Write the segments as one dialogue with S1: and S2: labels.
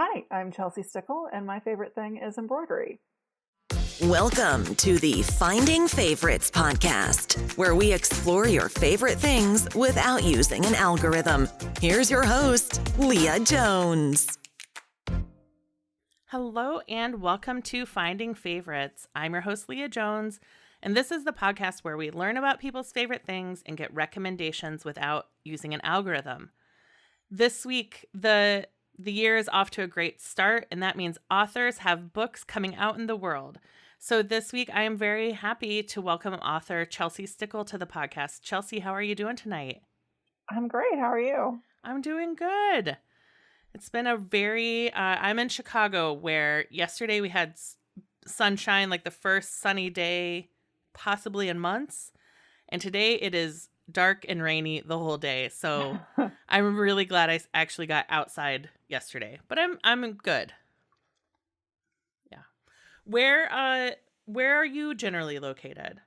S1: Hi, I'm Chelsea Stickle, and my favorite thing is embroidery.
S2: Welcome to the Finding Favorites podcast, where we explore your favorite things without using an algorithm. Here's your host, Leah Jones.
S3: Hello and welcome to Finding Favorites. I'm your host, Leah Jones, and this is the podcast where we learn about people's favorite things and get recommendations without using an algorithm. This week, the year is off to a great start, and that means authors have books coming out in the world. So this week, I am very happy to welcome author Chelsea Stickle to the podcast. Chelsea, how are you doing tonight?
S1: I'm great. How are you?
S3: I'm doing good. It's been a very, I'm in Chicago where yesterday we had sunshine, like the first sunny day possibly in months. And today it is dark and rainy the whole day. So I'm really glad I actually got outside yesterday, but I'm good. Yeah. Where are you generally located?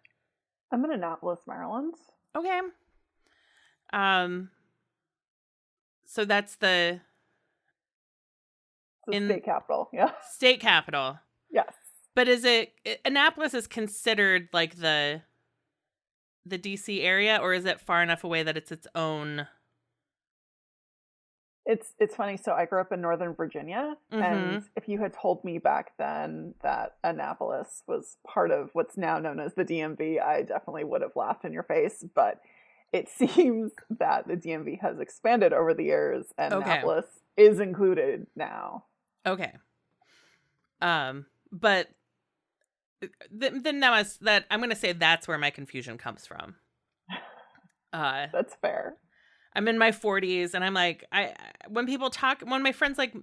S1: I'm in Annapolis, Maryland.
S3: Okay. So that's the
S1: state capital. Yeah.
S3: State capital.
S1: Yes.
S3: But Annapolis is considered like the DC area, or is it far enough away that it's its own?
S1: It's funny. So I grew up in Northern Virginia, and if you had told me back then that Annapolis was part of what's now known as the DMV, I definitely would have laughed in your face. But it seems that the DMV has expanded over the years, and Annapolis is included now.
S3: Okay. But then that I'm going to say that's where my confusion comes from.
S1: That's fair.
S3: I'm in my 40s, and I'm like, when my friends like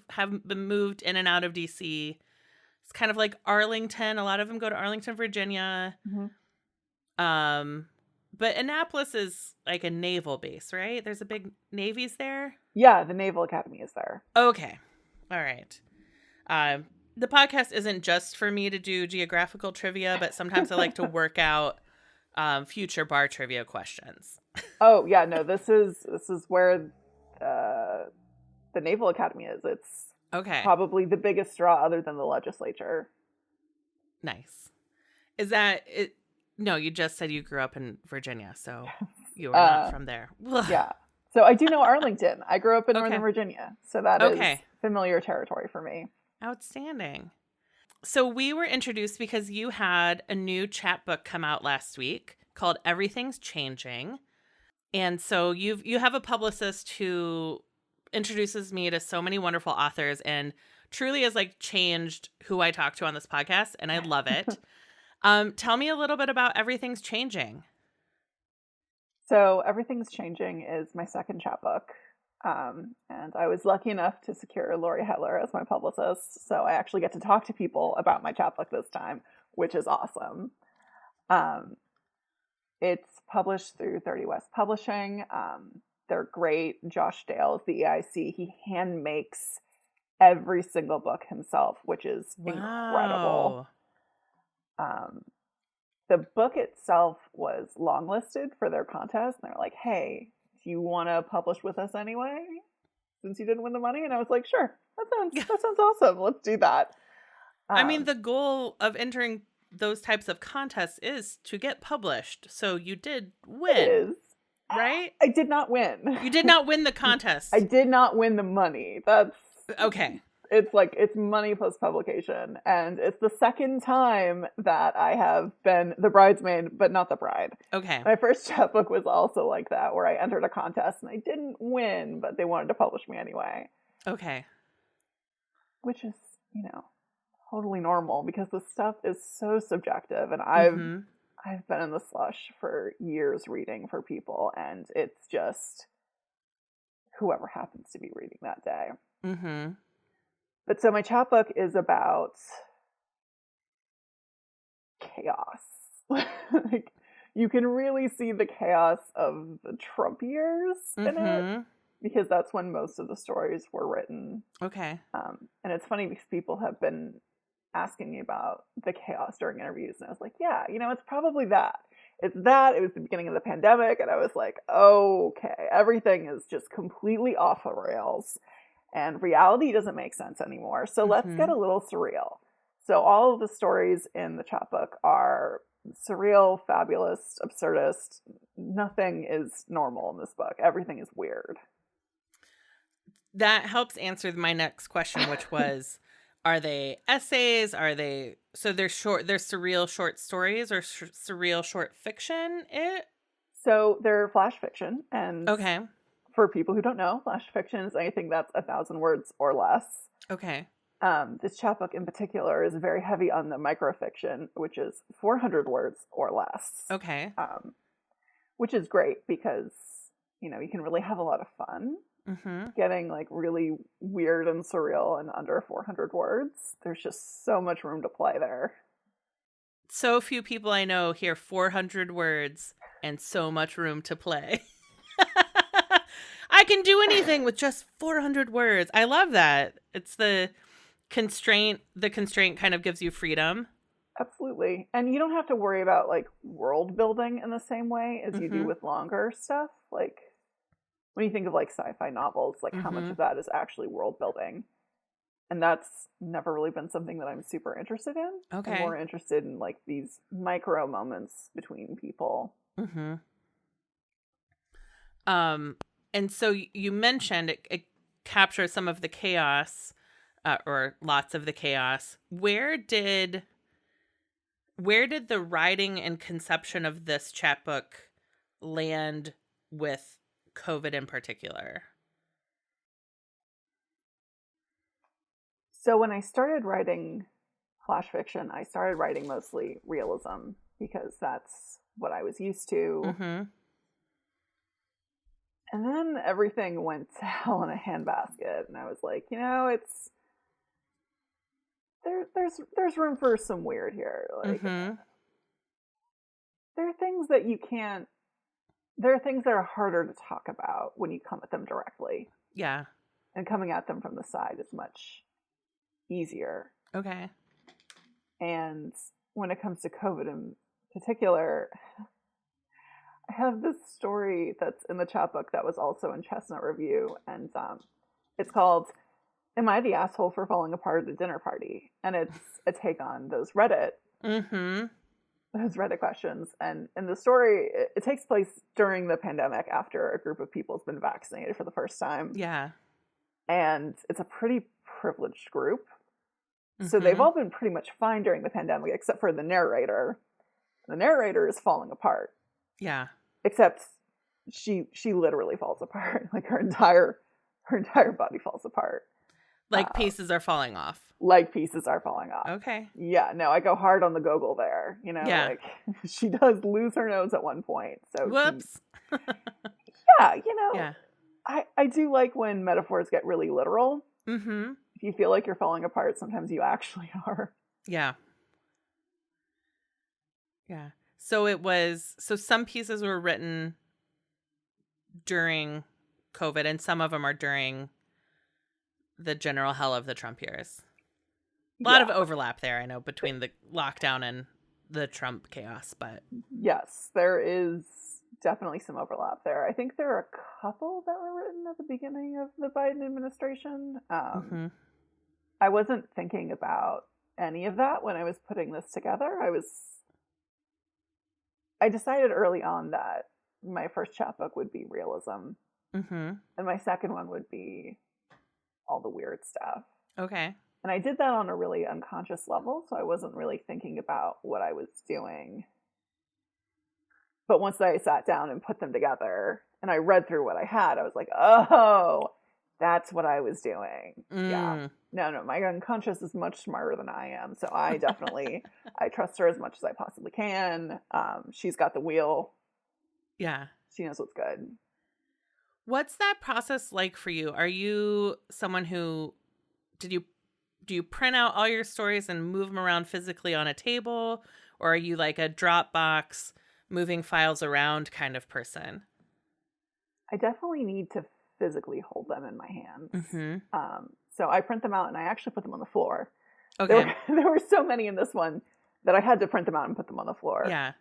S3: have been moved in and out of DC, it's kind of like Arlington. A lot of them go to Arlington, Virginia. Mm-hmm. But Annapolis is like a naval base, right? There's a big navy's there.
S1: Yeah, the Naval Academy is there.
S3: Okay. All right. The podcast isn't just for me to do geographical trivia, but sometimes I like to work out future bar trivia questions.
S1: Oh yeah, no, this is where the Naval Academy is. It's probably the biggest draw other than the legislature.
S3: Nice. Is that it? No, you just said you grew up in Virginia, so you are not from there.
S1: Yeah. So I do know Arlington. I grew up in Northern Virginia, so that is familiar territory for me.
S3: Outstanding. So we were introduced because you had a new chapbook come out last week called Everything's Changing. And so you have a publicist who introduces me to so many wonderful authors and truly has like changed who I talk to on this podcast, and I love it. Tell me a little bit about Everything's Changing.
S1: So Everything's Changing is my second chapbook. And I was lucky enough to secure Lori Hetler as my publicist. So I actually get to talk to people about my chapbook this time, which is awesome. It's published through 30 West Publishing. They're great. Josh Dale is the EIC. He hand makes every single book himself, which is incredible. The book itself was longlisted for their contest. And they're like, hey, do you want to publish with us anyway, since you didn't win the money? And I was like, sure, that sounds awesome. Let's do that.
S3: I mean, the goal of entering those types of contests is to get published. So you did win,
S1: it is.
S3: Right?
S1: I did not win.
S3: You did not win the contest.
S1: I did not win the money. That's
S3: okay.
S1: It's money plus publication. And it's the second time that I have been the bridesmaid, but not the bride.
S3: Okay.
S1: My first chapbook was also like that, where I entered a contest and I didn't win, but they wanted to publish me anyway.
S3: Okay. Which
S1: is, totally normal because this stuff is so subjective. And I've been in the slush for years reading for people, and it's just whoever happens to be reading that day. Mm-hmm. But so my chapbook is about chaos. Like, you can really see the chaos of the Trump years in it, because that's when most of the stories were written.
S3: Okay.
S1: And it's funny because people have been asking me about the chaos during interviews, and I was like, yeah, it's probably that. It's that. It was the beginning of the pandemic, and I was like, okay, everything is just completely off the rails. and reality doesn't make sense anymore. So let's get
S3: Mm-hmm.
S1: a little surreal. So all of the stories in the chapbook are surreal, fabulous, absurdist. Nothing is normal in this book. Everything is weird.
S3: That helps answer my next question, which was, are they essays? Are they, so they're surreal short stories or surreal short fiction?
S1: So they're flash fiction, and
S3: Okay.
S1: for people who don't know, flash fiction is anything that's 1,000 words or less.
S3: Okay.
S1: This chapbook in particular is very heavy on the microfiction, which is 400 words or less.
S3: Okay.
S1: Which is great because, you know, you can really have a lot of fun
S3: Mm-hmm.
S1: getting like really weird and surreal in under 400 words. There's just so much room to play there.
S3: So few people I know hear 400 words and so much room to play. I can do anything with just 400 words. I love that. It's the constraint kind of gives you freedom.
S1: Absolutely. And you don't have to worry about like world building in the same way as you do
S3: Mm-hmm.
S1: with longer stuff. Like when you think of like sci-fi novels, like how much
S3: Mm-hmm.
S1: of that is actually world building? And that's never really been something that I'm super interested in. I'm
S3: Okay.
S1: more interested in like these micro moments between people.
S3: Mm-hmm. And so you mentioned it captures some of the chaos, or lots of the chaos. Where did the writing and conception of this chapbook land with COVID in particular?
S1: So when I started writing flash fiction, I started writing mostly realism because that's what I was used to.
S3: Mm-hmm.
S1: And then everything went to hell in a handbasket, and I was like, you know, it's there's room for some weird here. Like
S3: Mm-hmm.
S1: there are things that you can't. There are things that are harder to talk about when you come at them directly,
S3: Yeah.
S1: and coming at them from the side is much easier.
S3: Okay.
S1: And when it comes to COVID in particular, I have this story that's in the chapbook that was also in Chestnut Review, and it's called "Am I the Asshole for Falling Apart at a Dinner Party?" And it's a take on those
S3: Mm-hmm.
S1: Reddit questions. And in the story, it takes place during the pandemic after a group of people has been vaccinated for the first time.
S3: Yeah.
S1: And it's a pretty privileged group. So
S3: Mm-hmm.
S1: they've all been pretty much fine during the pandemic, except for the narrator. The narrator is falling apart.
S3: Yeah.
S1: Except she literally falls apart. Like her entire body falls apart.
S3: Like pieces are falling off.
S1: Like pieces are falling off.
S3: Okay.
S1: Yeah, no, I go hard on the goggle there. You know,
S3: Yeah.
S1: like she does lose her nose at one point. So
S3: Whoops.
S1: yeah, you know,
S3: Yeah.
S1: I do like when metaphors get really literal.
S3: Mm-hmm.
S1: If you feel like you're falling apart, sometimes you actually are.
S3: Yeah. Yeah. So some pieces were written during COVID and some of them are during the general hell of the Trump years. A lot of overlap there, I know, between the lockdown and the Trump chaos, but
S1: Yes, there is definitely some overlap there. I think there are a couple that were written at the beginning of the Biden administration.
S3: mm-hmm.
S1: I wasn't thinking about any of that when I was putting this together. I decided early on that my first chapbook would be realism,
S3: Mm-hmm.
S1: and my second one would be all the weird stuff.
S3: Okay.
S1: And I did that on a really unconscious level, so I wasn't really thinking about what I was doing. But once I sat down and put them together, and I read through what I had, I was like, oh, that's what I was doing. Yeah. No, my unconscious is much smarter than I am. So I definitely, I trust her as much as I possibly can. She's got the wheel.
S3: Yeah.
S1: She knows what's good.
S3: What's that process like for you? Are you someone who, do you print out all your stories and move them around physically on a table? Or are you like a Dropbox, moving files around kind of person?
S1: I definitely need to physically hold them in my hands.
S3: Mm-hmm.
S1: So I print them out and I actually put them on the floor.
S3: Okay.
S1: There were so many in this one that I had to print them out and put them on the floor.
S3: Yeah.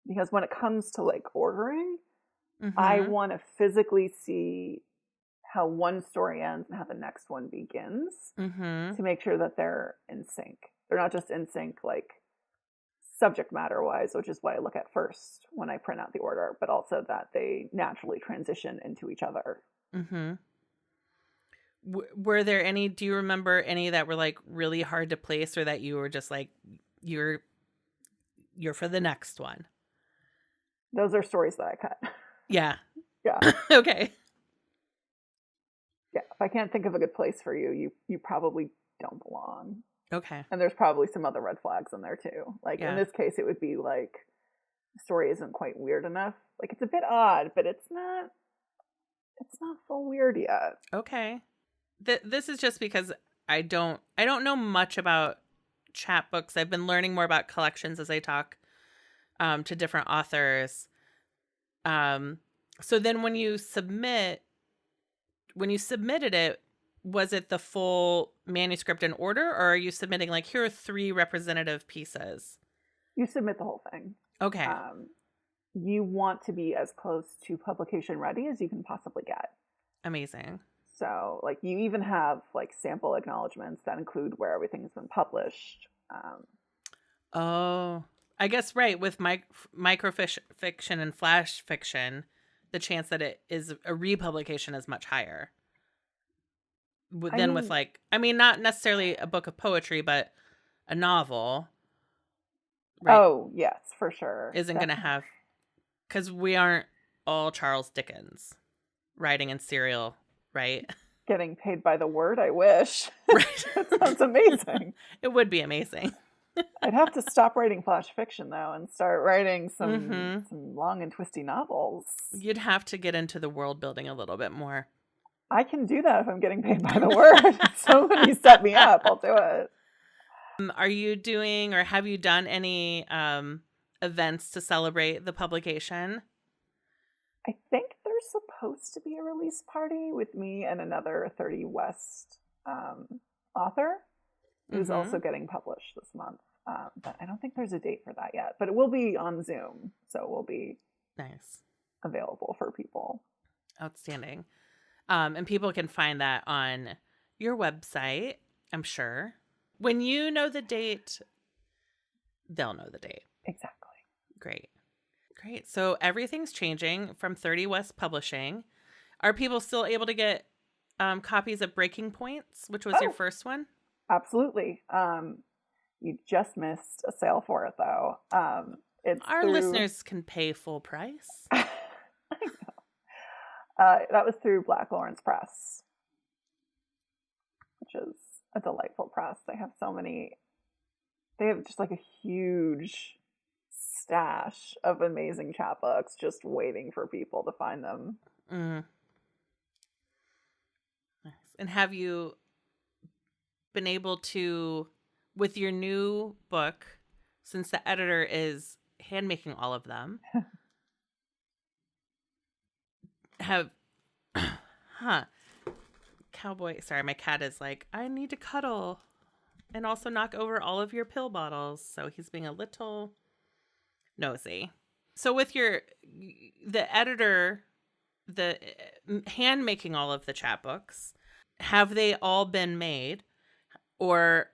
S1: Because when it comes to like ordering,
S3: Mm-hmm.
S1: I want to physically see how one story ends and how the next one begins
S3: Mm-hmm.
S1: to make sure that they're in sync. They're not just in sync like subject matter wise, which is what I look at first when I print out the order, but also that they naturally transition into each other.
S3: Mm-hmm. Were there any, do you remember any that were like really hard to place, or that you were just like, you're for the next one?
S1: Those are stories that I cut.
S3: Yeah.
S1: Yeah.
S3: Okay.
S1: Yeah. If I can't think of a good place for you, you probably don't belong.
S3: Okay.
S1: And there's probably some other red flags in there too. Like
S3: Yeah.
S1: in this case, it would be like the story isn't quite weird enough. Like it's a bit odd, but it's not full weird yet.
S3: Okay. This is just because I don't know much about chapbooks. I've been learning more about collections as I talk to different authors. So then when you submitted it, was it the full manuscript in order, or are you submitting like, here are 3 representative pieces?
S1: You submit the whole thing.
S3: Okay.
S1: You want to be as close to publication ready as you can possibly get.
S3: Amazing.
S1: So like you even have like sample acknowledgments that include where everything's been published.
S3: Oh, I guess, right. With microfiction and flash fiction, the chance that it is a republication is much higher than with like, I mean, not necessarily a book of poetry, but a novel.
S1: Right? Oh, yes, for sure.
S3: Isn't going to have, because we aren't all Charles Dickens writing in serial, right?
S1: Getting paid by the word, I wish.
S3: Right.
S1: That sounds amazing.
S3: It would be amazing.
S1: I'd have to stop writing flash fiction, though, and start writing some long and twisty novels.
S3: You'd have to get into the world building a little bit more.
S1: I can do that if I'm getting paid by the word. Somebody set me up. I'll do it.
S3: Are you doing, or have you done any events to celebrate the publication?
S1: I think there's supposed to be a release party with me and another 30 West author who's also getting published this month. But I don't think there's a date for that yet. But it will be on Zoom, so it will be
S3: nice,
S1: available for people.
S3: Outstanding. And people can find that on your website, I'm sure. When you know the date, they'll know the date.
S1: Exactly.
S3: Great. So everything's changing from 30 West Publishing. Are people still able to get copies of Breaking Points, which was your first one?
S1: Absolutely. You just missed a sale for it, though.
S3: Our listeners can pay full price.
S1: I know. That was through Black Lawrence Press, which is a delightful press. They have just like a huge stash of amazing chapbooks just waiting for people to find them.
S3: Nice. And have you been able to, with your new book, since the editor is hand making all of them, Cowboy, sorry, my cat is like, I need to cuddle and also knock over all of your pill bottles. So he's being a little nosy. So with the editor, the hand making all of the chapbooks, have they all been made, or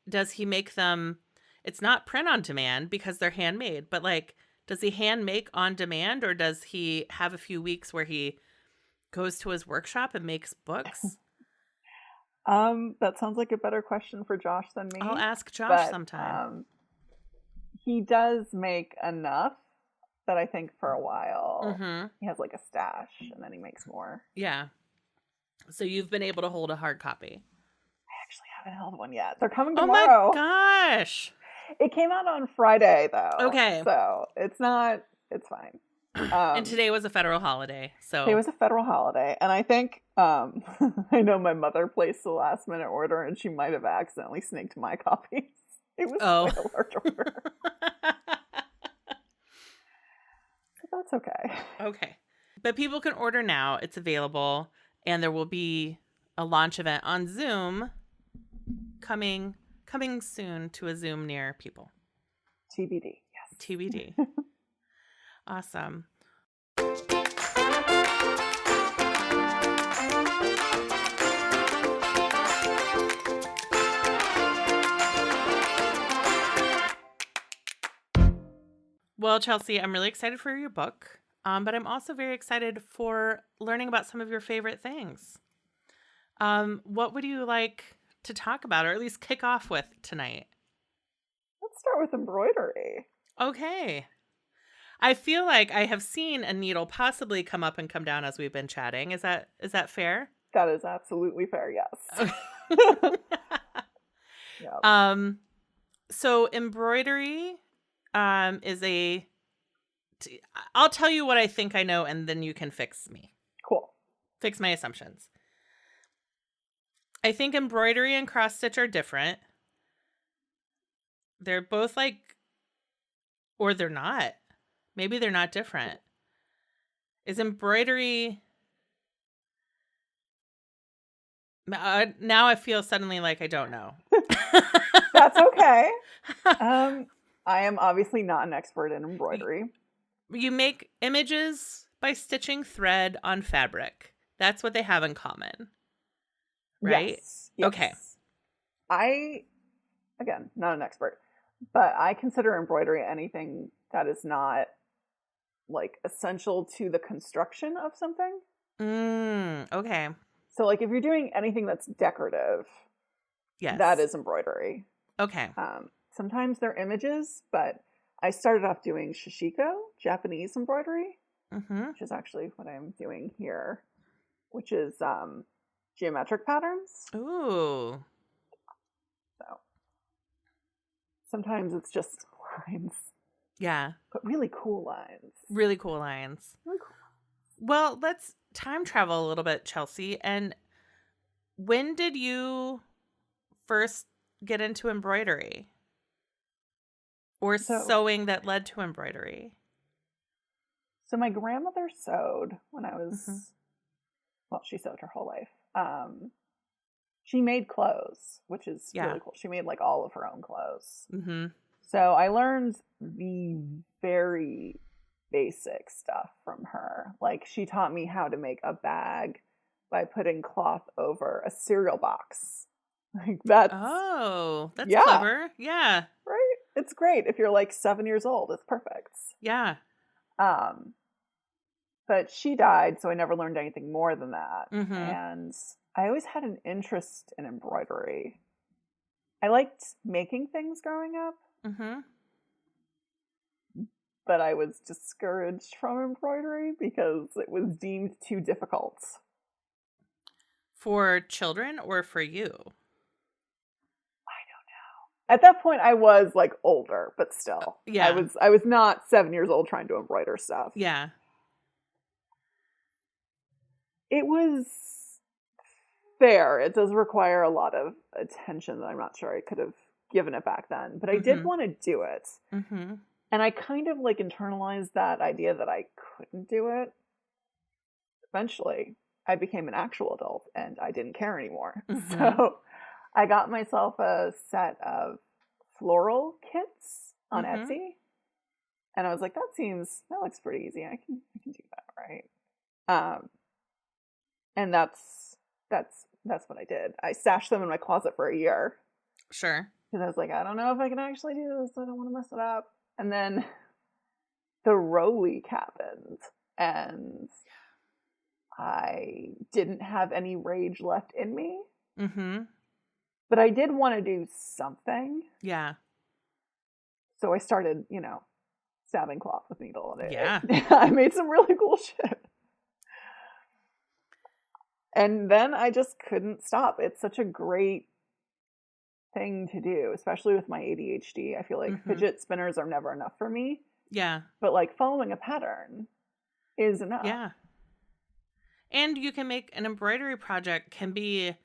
S3: does he make them? It's not print on demand because they're handmade, but like, does he hand make on demand, or does he have a few weeks where he goes to his workshop and makes books?
S1: That sounds like a better question for Josh than me.
S3: I'll ask Josh sometime.
S1: He does make enough that I think for a while he has like a stash, and then he makes more.
S3: Yeah. So you've been able to hold a hard copy.
S1: I actually haven't held one yet. They're coming tomorrow.
S3: Oh my gosh.
S1: It came out on Friday, though.
S3: Okay.
S1: So it's fine.
S3: And today was a federal holiday. So
S1: today was a federal holiday. And I think, I know my mother placed a last minute order, and she might have accidentally snaked my copies. It was quite a large order. But that's okay.
S3: Okay. But people can order now. It's available. And there will be a launch event on Zoom coming soon to a Zoom near people.
S1: TBD, yes.
S3: TBD. Awesome. Well, Chelsea, I'm really excited for your book, but I'm also very excited for learning about some of your favorite things. What would you like to talk about, or at least kick off with tonight?
S1: Let's start with embroidery.
S3: Okay. I feel like I have seen a needle possibly come up and come down as we've been chatting. Is that fair?
S1: That is absolutely fair, yes. Yep.
S3: So embroidery is I'll tell you what I think I know, and then you can fix me.
S1: Cool.
S3: Fix my assumptions. I think embroidery and cross stitch are different. They're both or they're not. Maybe they're not different. Is embroidery... now I feel suddenly like I don't know.
S1: That's okay. I am obviously not an expert in embroidery.
S3: You make images by stitching thread on fabric. That's what they have in common. Right?
S1: Yes.
S3: Okay.
S1: Again, not an expert, but I consider embroidery anything that is not essential to the construction of something.
S3: Okay.
S1: So if you're doing anything that's decorative,
S3: yes,
S1: that is embroidery.
S3: Okay.
S1: Sometimes they're images, but I started off doing shishiko, Japanese embroidery, which is actually what I'm doing here, which is geometric patterns.
S3: Ooh.
S1: So sometimes it's just lines.
S3: Yeah.
S1: But really cool lines.
S3: Really cool lines.
S1: Really cool.
S3: Well, let's time travel a little bit, Chelsea. And when did you first get into embroidery? Or sewing that led to embroidery?
S1: So my grandmother sewed when I was, well, she sewed her whole life. She made clothes, which is really cool. She made all of her own clothes. So I learned the very basic stuff from her. She taught me how to make a bag by putting cloth over a cereal box. That's
S3: clever. Yeah.
S1: Right? It's great if you're 7 years old. It's perfect.
S3: Yeah.
S1: But she died, so I never learned anything more than that. And I always had an interest in embroidery. I liked making things growing up. But I was discouraged from embroidery because it was deemed too difficult.
S3: For children or for you?
S1: I don't know. At that point I was older, but still.
S3: Yeah.
S1: I was not 7 years old trying to embroider stuff.
S3: Yeah.
S1: It was fair. It does require a lot of attention that I'm not sure I could have given it back then. But I did want to do it. And I kind of internalized that idea that I couldn't do it. Eventually, I became an actual adult and I didn't care anymore. So I got myself a set of floral kits on Etsy. And I was like, that looks pretty easy. I can do that, right? And that's what I did. I stashed them in my closet for a year.
S3: Sure.
S1: Because I was like, I don't know if I can actually do this. I don't want to mess it up. And then the row week happened. And I didn't have any rage left in me. But I did want to do something.
S3: Yeah.
S1: So I started, stabbing cloth with needle. And
S3: yeah.
S1: I made some really cool shit. And then I just couldn't stop. It's such a great thing to do, especially with my ADHD. I feel like fidget spinners are never enough for me.
S3: Yeah.
S1: But following a pattern is enough.
S3: Yeah. And you can make an embroidery project can be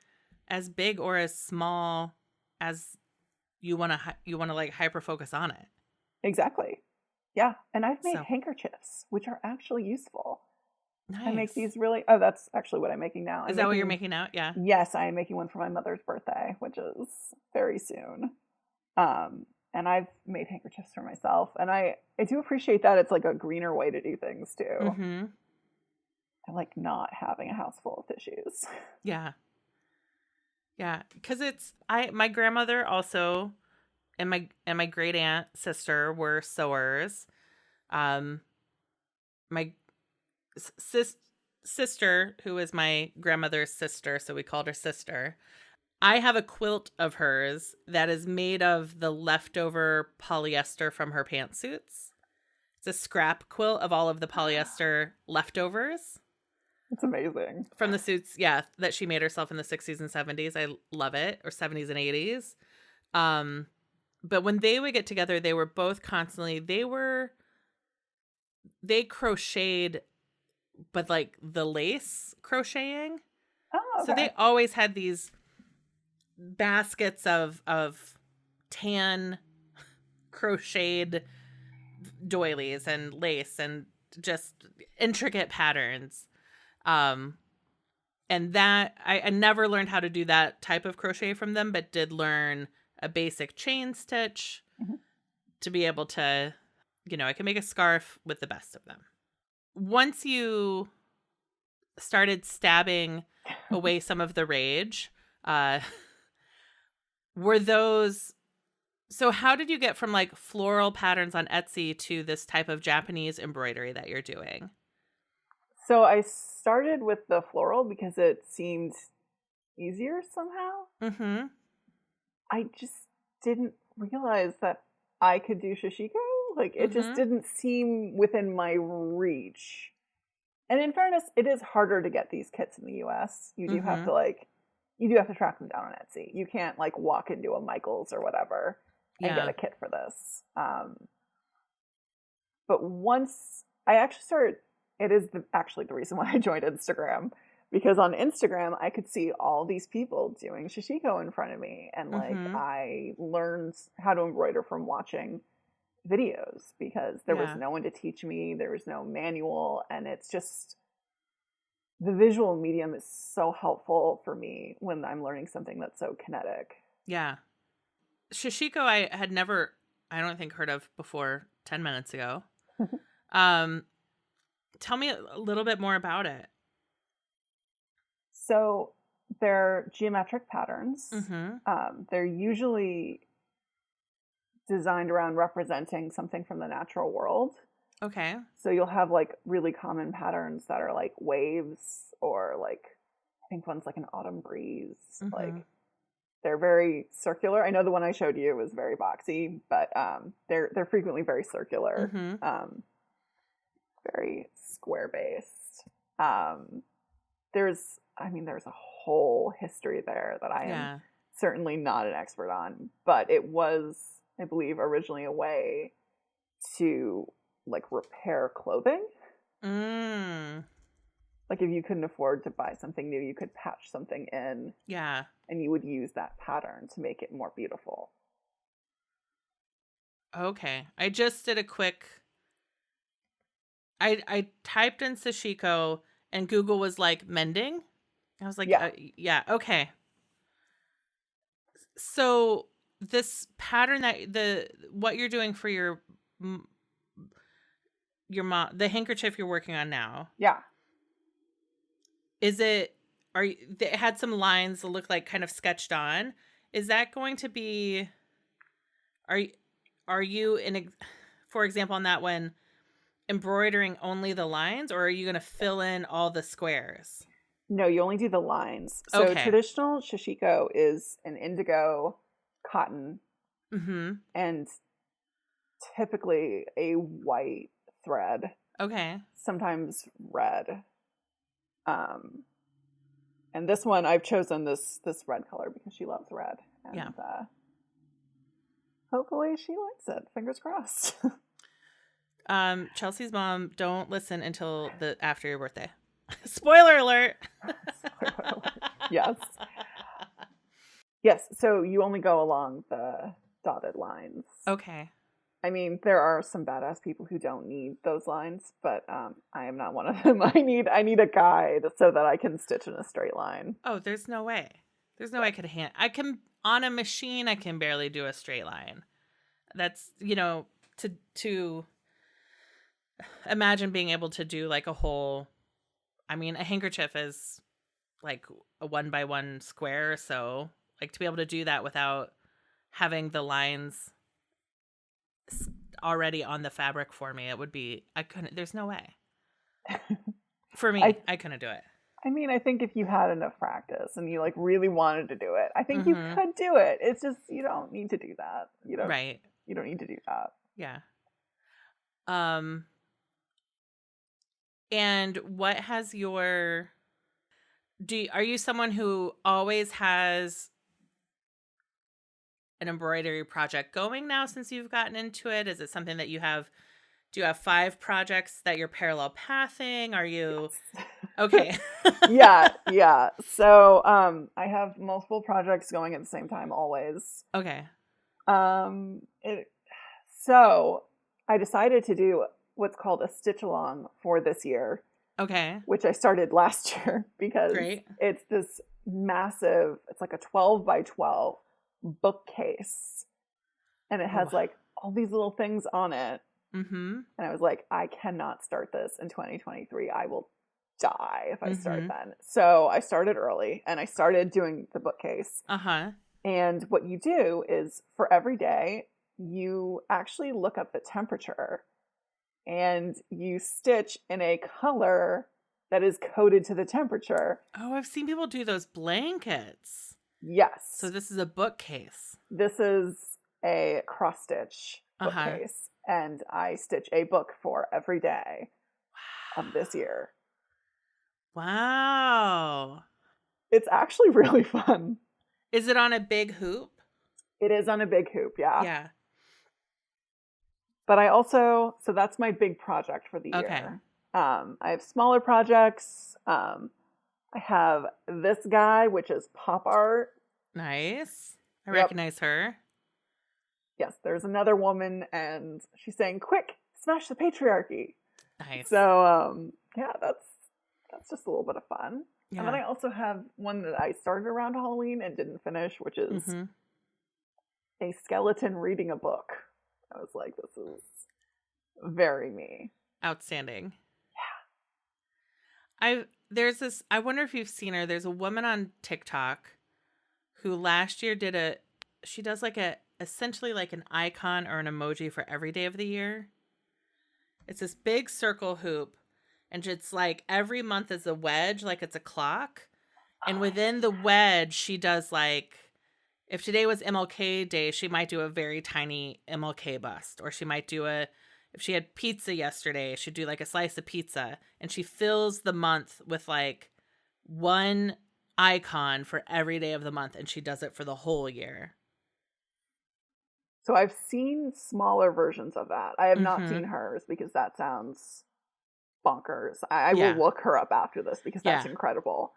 S3: as big or as small as you want to hyper focus on it.
S1: Exactly. Yeah. And I've made handkerchiefs, which are actually useful.
S3: Nice.
S1: I make these really... Oh, that's actually what I'm making now.
S3: Is that what you're making now? Yeah.
S1: Yes, I am making one for my mother's birthday, which is very soon. And I've made handkerchiefs for myself. And I do appreciate that it's a greener way to do things, too. I like not having a house full of tissues.
S3: Yeah. Yeah. Because my grandmother also, and my great aunt sister were sewers. Um, my sister, who is my grandmother's sister, so we called her sister. I have a quilt of hers that is made of the leftover polyester from her pantsuits. It's a scrap quilt of all of the polyester leftovers.
S1: It's amazing.
S3: From the suits, yeah, that she made herself in the 60s and 70s. I love it. Or 70s and 80s. But when they would get together, they were both constantly, they crocheted, but like the lace crocheting.
S1: Oh, okay.
S3: So they always had these baskets of tan crocheted doilies and lace and just intricate patterns. And that I never learned how to do that type of crochet from them, but did learn a basic chain stitch to be able to, I can make a scarf with the best of them. Once you started stabbing away some of the rage, were those, so how did you get from like floral patterns on Etsy to this type of Japanese embroidery that you're doing?
S1: So I started with the floral because it seemed easier somehow.
S3: Mm-hmm.
S1: I just didn't realize that I could do shishiko. Like, it just didn't seem within my reach. And in fairness, it is harder to get these kits in the US. You do have to you do have to track them down on Etsy. You can't like walk into a Michael's or whatever and get a kit for this. But once I actually started, it is actually the reason why I joined Instagram, because on Instagram I could see all these people doing shishiko in front of me, and like I learned how to embroider from watching videos, because there was no one to teach me, there was no manual, and it's just, the visual medium is so helpful for me when I'm learning something that's so kinetic.
S3: Yeah. Shishiko I had never, I don't think, heard of before 10 minutes ago. Tell me a little bit more about it.
S1: So they're geometric patterns. They're usually designed around representing something from the natural world.
S3: Okay.
S1: So you'll have like really common patterns that are like waves, or like, I think one's like an autumn breeze. Like, they're very circular. I know the one I showed you was very boxy, but they're frequently very circular, very square based. There's a whole history there that I am certainly not an expert on, but it was, I believe, originally a way to like repair clothing. Like, if you couldn't afford to buy something new, you could patch something in.
S3: Yeah.
S1: And you would use that pattern to make it more beautiful.
S3: Okay. I just did a quick, I typed in sashiko and Google was like mending. I was like, yeah, okay. So this pattern that what you're doing for your mom, the handkerchief you're working on now.
S1: Yeah.
S3: Is it, it had some lines that look like kind of sketched on. Is that going to be, are you for example, on that one, embroidering only the lines, or are you going to fill in all the squares?
S1: No, you only do the lines. So traditional shishiko is an indigo cotton, and typically a white thread. Okay. Sometimes red. And this one, I've chosen this red color because she loves red. And hopefully she likes it. Fingers crossed.
S3: Chelsea's mom, don't listen until after your birthday. Spoiler alert.
S1: Spoiler alert. Yes. Yes, so you only go along the dotted lines.
S3: Okay.
S1: I mean, there are some badass people who don't need those lines, but I am not one of them. I need a guide so that I can stitch in a straight line.
S3: Oh, there's no way. There's no way I can on a machine, I can barely do a straight line. That's, to imagine being able to do like a whole, a handkerchief is like a 1x1 square, so like to be able to do that without having the lines already on the fabric for me. It would be, I couldn't, there's no way. For me, I couldn't do it.
S1: I mean, I think if you had enough practice and you like really wanted to do it, I think you
S3: Mm-hmm.
S1: could do it. It's just you don't need to do that.
S3: Right.
S1: You don't need to do that.
S3: Yeah. And what has your are you someone who always has an embroidery project going now since you've gotten into it? Is it something that do you have 5 projects that you're parallel pathing? Are you okay?
S1: Yeah. So, I have multiple projects going at the same time always.
S3: Okay.
S1: So I decided to do what's called a stitch along for this year,
S3: Okay.
S1: which I started last year because
S3: Great.
S1: it's this massive, it's like a 12 by 12 bookcase. And it has like all these little things on it.
S3: Mm-hmm.
S1: And I was like, I cannot start this in 2023. I will die if I start then. So I started early and I started doing the bookcase.
S3: Uh-huh.
S1: And what you do is for every day, you actually look up the temperature and you stitch in a color that is coded to the temperature.
S3: Oh, I've seen people do those blankets.
S1: Yes.
S3: So this is a bookcase.
S1: This is a cross stitch bookcase. And I stitch a book for every day of this year.
S3: Wow.
S1: It's actually really fun.
S3: Is it on a big hoop?
S1: It is on a big hoop, yeah.
S3: Yeah.
S1: But I also, so that's my big project for the year. I have smaller projects. I have this guy, which is pop art.
S3: Nice. I recognize her.
S1: Yes, there's another woman, and she's saying, "Quick, smash the patriarchy."
S3: Nice.
S1: So, yeah, that's just a little bit of fun.
S3: Yeah.
S1: And then I also have one that I started around Halloween and didn't finish, which is a skeleton reading a book. I was like, this is very me.
S3: Outstanding. Yeah. I wonder if you've seen her. There's a woman on TikTok who last year she does like essentially like an icon or an emoji for every day of the year. It's this big circle hoop, and it's like every month is a wedge, like it's a clock. And within the wedge, she does like, if today was MLK Day, she might do a very tiny MLK bust. Or she might do if she had pizza yesterday, she'd do like a slice of pizza. And she fills the month with like one icon for every day of the month. And she does it for the whole year.
S1: So I've seen smaller versions of that. I have not seen hers because that sounds bonkers. I will look her up after this because that's incredible.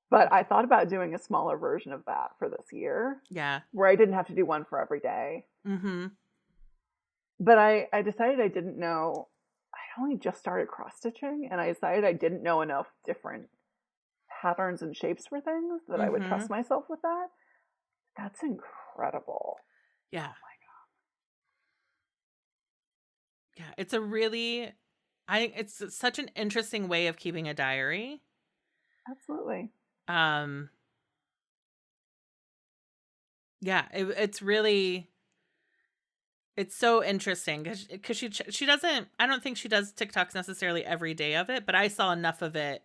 S1: But I thought about doing a smaller version of that for this year.
S3: Yeah.
S1: Where I didn't have to do one for every day.
S3: Mm-hmm.
S1: But I decided I didn't know. I only just started cross-stitching, and I decided I didn't know enough different patterns and shapes for things that I would trust myself with that. That's incredible.
S3: Yeah.
S1: Oh my
S3: God. Yeah. It's it's such an interesting way of keeping a diary.
S1: Absolutely.
S3: Yeah, it's so interesting because she doesn't, I don't think she does TikToks necessarily every day of it, but I saw enough of it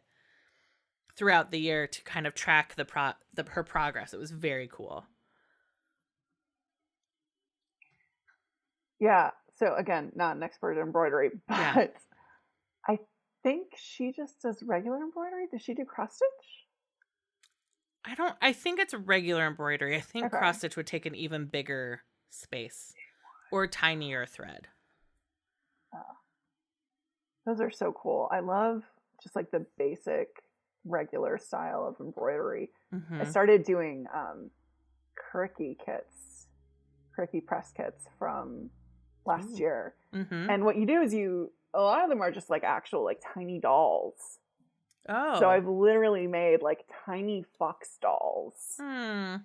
S3: throughout the year to kind of track her progress. It was very cool.
S1: Yeah. So again, not an expert in embroidery, but I think she just does regular embroidery. Does she do cross stitch?
S3: I think it's regular embroidery. I think cross stitch would take an even bigger space or tinier thread.
S1: Those are so cool. I love just like the basic regular style of embroidery. I started doing Curricky press kits from last year. And what you do is a lot of them are just like actual like tiny dolls.
S3: Oh.
S1: So I've literally made like tiny fox dolls. Yeah.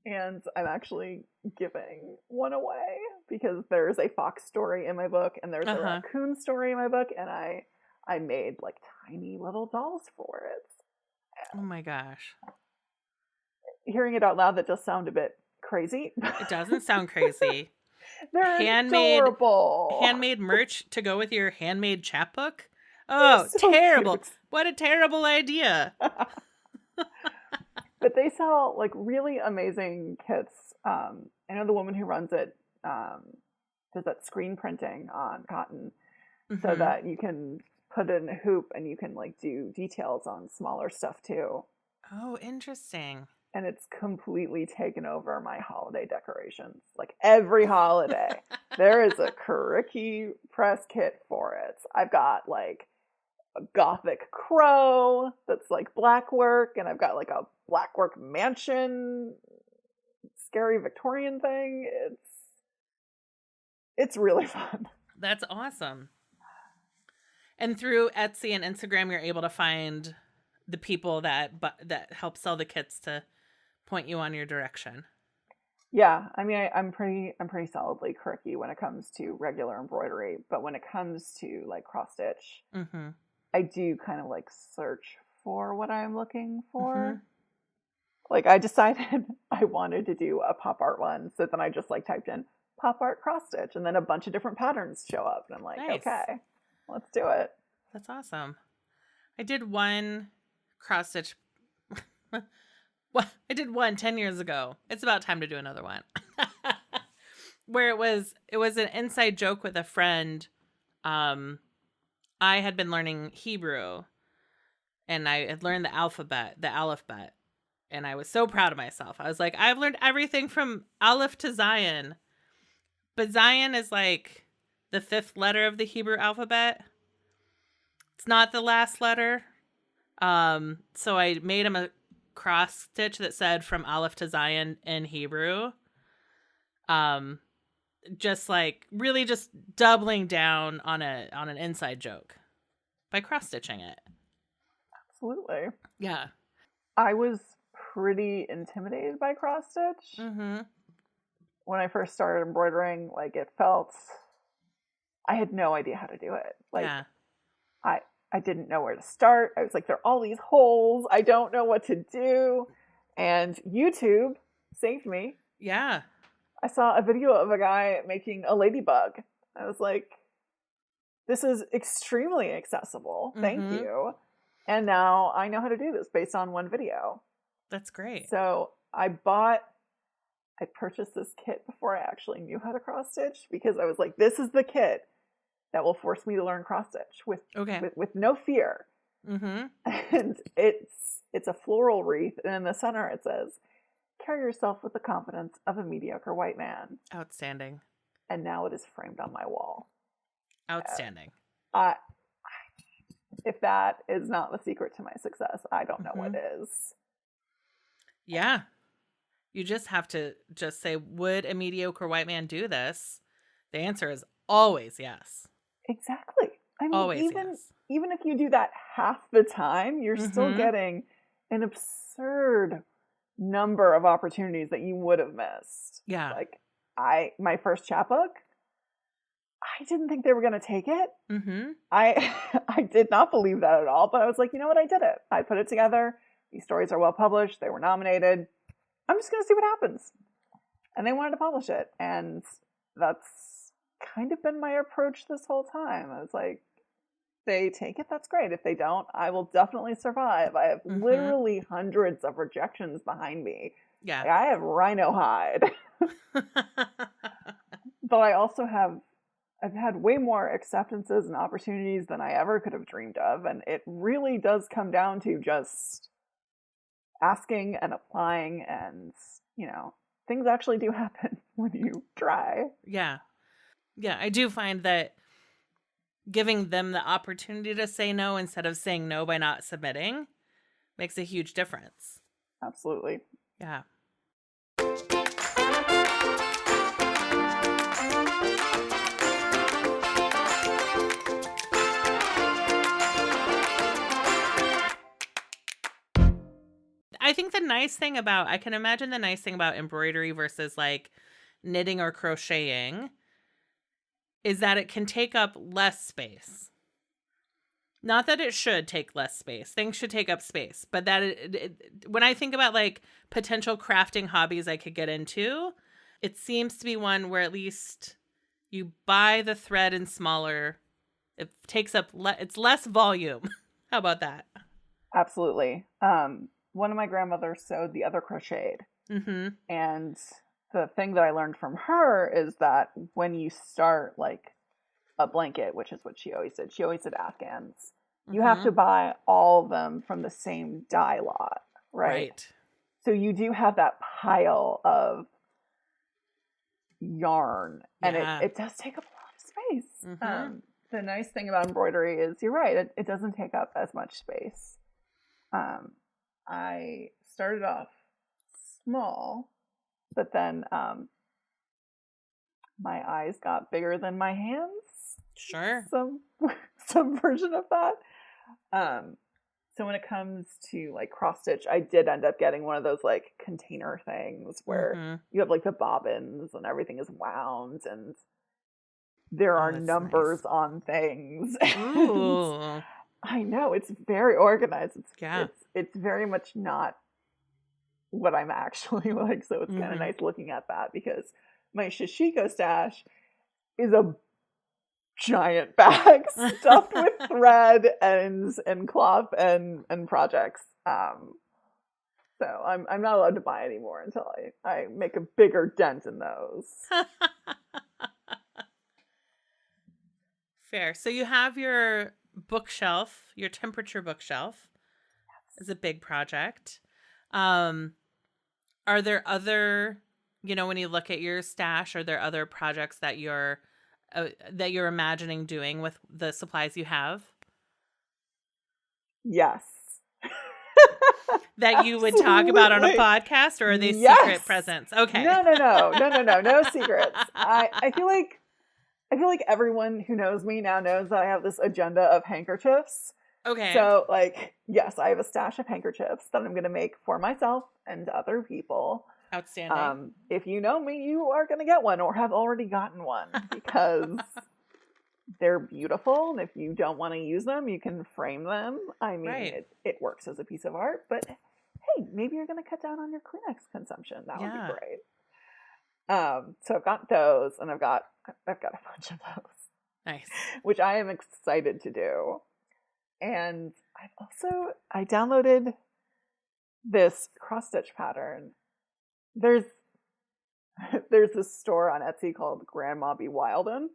S1: And I'm actually giving one away because there's a fox story in my book and there's a raccoon story in my book, and I made like tiny little dolls for it.
S3: Oh my gosh.
S1: Hearing it out loud, that does sound a bit crazy.
S3: It doesn't sound crazy.
S1: They're
S3: handmade
S1: adorable.
S3: handmade merch to go with your handmade chapbook.
S1: They're
S3: Oh,
S1: so
S3: terrible.
S1: cute.
S3: What a terrible idea.
S1: But they sell like really amazing kits. I know the woman who runs it does that screen printing on cotton so that you can put it in a hoop and you can like do details on smaller stuff too.
S3: Oh, interesting.
S1: And it's completely taken over my holiday decorations. Like every holiday, there is a Kuriki press kit for it. I've got like a gothic crow that's like black work, and I've got like a black work mansion, scary Victorian thing. It's really fun.
S3: That's awesome. And through Etsy and Instagram, you're able to find the people that help sell the kits to point you on your direction.
S1: Yeah, I mean, I'm pretty solidly Kuriki when it comes to regular embroidery, but when it comes to like cross stitch, I do kind of like search for what I'm looking for. Like I decided I wanted to do a pop art one, so then I just like typed in pop art cross stitch, and then a bunch of different patterns show up, and I'm like,
S3: Nice.
S1: okay, let's do it.
S3: That's awesome. I did one cross stitch. Well, I did one 10 years ago. It's about time to do another one. Where it was an inside joke with a friend. I had been learning Hebrew, and I had learned the alphabet, and I was so proud of myself. I was like, I've learned everything from Aleph to Zion, but Zion is like the 5th letter of the Hebrew alphabet. It's not the last letter. So I made him a cross stitch that said from Aleph to Zion in Hebrew. Just like really just doubling down on an inside joke by cross stitching it.
S1: Absolutely.
S3: Yeah.
S1: I was pretty intimidated by cross stitch. When I first started embroidering, like it felt, I had no idea how to do it. Like I didn't know where to start. I was like, there are all these holes. I don't know what to do. And YouTube saved me.
S3: Yeah.
S1: I saw a video of a guy making a ladybug. I was like, this is extremely accessible. Thank you. And now I know how to do this based on one video.
S3: That's great.
S1: So I purchased this kit before I actually knew how to cross stitch, because I was like, this is the kit that will force me to learn cross stitch with no fear. And it's a floral wreath, and in the center it says, "Carry yourself with the confidence of a mediocre white man."
S3: Outstanding.
S1: And now it is framed on my wall.
S3: Outstanding.
S1: If that is not the secret to my success, I don't know what is.
S3: Yeah. You just have to just say, would a mediocre white man do this? The answer is always yes.
S1: Exactly. I mean,
S3: always
S1: even if you do that half the time, you're still getting an absurd number of opportunities that you would have missed.
S3: Yeah.
S1: Like my first chapbook, I didn't think they were going to take it. I did not believe that at all, but I was like, you know what? I did it. I put it together. These stories are well published. They were nominated. I'm just going to see what happens. And they wanted to publish it. And that's kind of been my approach this whole time. I was like, they take it, that's great. If they don't, I will definitely survive. I have literally hundreds of rejections behind me.
S3: Yeah.
S1: Like, I have rhino hide. But I also I've had way more acceptances and opportunities than I ever could have dreamed of. And it really does come down to just asking and applying, and, you know, things actually do happen when you try.
S3: Yeah. Yeah, I do find that giving them the opportunity to say no instead of saying no by not submitting makes a huge difference.
S1: Absolutely.
S3: Yeah. I think I can imagine the nice thing about embroidery versus like knitting or crocheting is that it can take up less space. Not that it should take less space. Things should take up space. But that when I think about like potential crafting hobbies I could get into, it seems to be one where at least you buy the thread in smaller. It takes up it's less volume. How about that?
S1: Absolutely. One of my grandmothers sewed, the other crocheted.
S3: Mm-hmm.
S1: And the thing that I learned from her is that when you start like a blanket, which is what she always did Afghans, you have to buy all of them from the same dye lot, right? So you do have that pile of yarn, and it does take up a lot of space. The nice thing about embroidery is, you're right, it doesn't take up as much space. I started off small, but then my eyes got bigger than my hands.
S3: Sure.
S1: Some version of that. So when it comes to like cross stitch, I did end up getting one of those like container things where you have like the bobbins and everything is wound and there are numbers on things.
S3: Ooh.
S1: I know, it's very organized.
S3: Yeah.
S1: It's very much not what I'm actually like, so it's kind of nice looking at that, because my Shishiko stash is a giant bag stuffed with thread and cloth and projects. So I'm not allowed to buy anymore until I make a bigger dent in those.
S3: Fair. So you have your bookshelf, your temperature bookshelf. Yes. Is a big project. Are there other, when you look at your stash, are there other projects that you're imagining doing with the supplies you have?
S1: Yes.
S3: That you would talk about on a podcast, or are they secret presents? Okay.
S1: No secrets. I feel like everyone who knows me now knows that I have this agenda of handkerchiefs.
S3: Okay.
S1: So yes, I have a stash of handkerchiefs that I'm going to make for myself and other people.
S3: Outstanding.
S1: If you know me, you are going to get one or have already gotten one, because they're beautiful. And if you don't want to use them, you can frame them. I mean, it works as a piece of art, but hey, maybe you're going to cut down on your Kleenex consumption. That would be great. So I've got those, and I've got a bunch of those.
S3: Nice.
S1: Which I am excited to do. And I downloaded this cross stitch pattern. There's this store on Etsy called Grandma Be Wilden.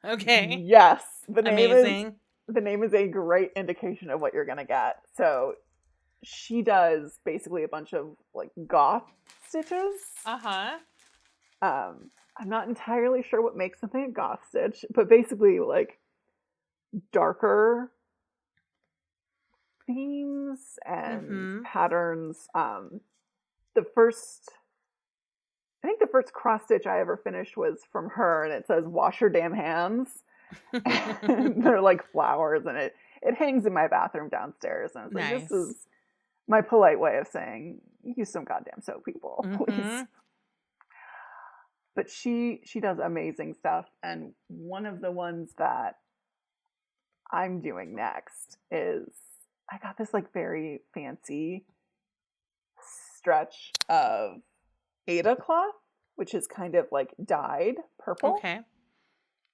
S3: Okay.
S1: Yes. The name is a great indication of what you're gonna get. So she does basically a bunch of like goth stitches.
S3: Uh-huh.
S1: I'm not entirely sure what makes something a goth stitch, but basically like darker themes and patterns. The first cross stitch I ever finished was from her, and it says "wash your damn hands." And they're like flowers, and it hangs in my bathroom downstairs. And I was like, this is my polite way of saying, use some goddamn soap, people, please. But she does amazing stuff, and one of the ones that I'm doing next is, I got this like very fancy stretch of Ada cloth, which is kind of like dyed purple.
S3: Okay.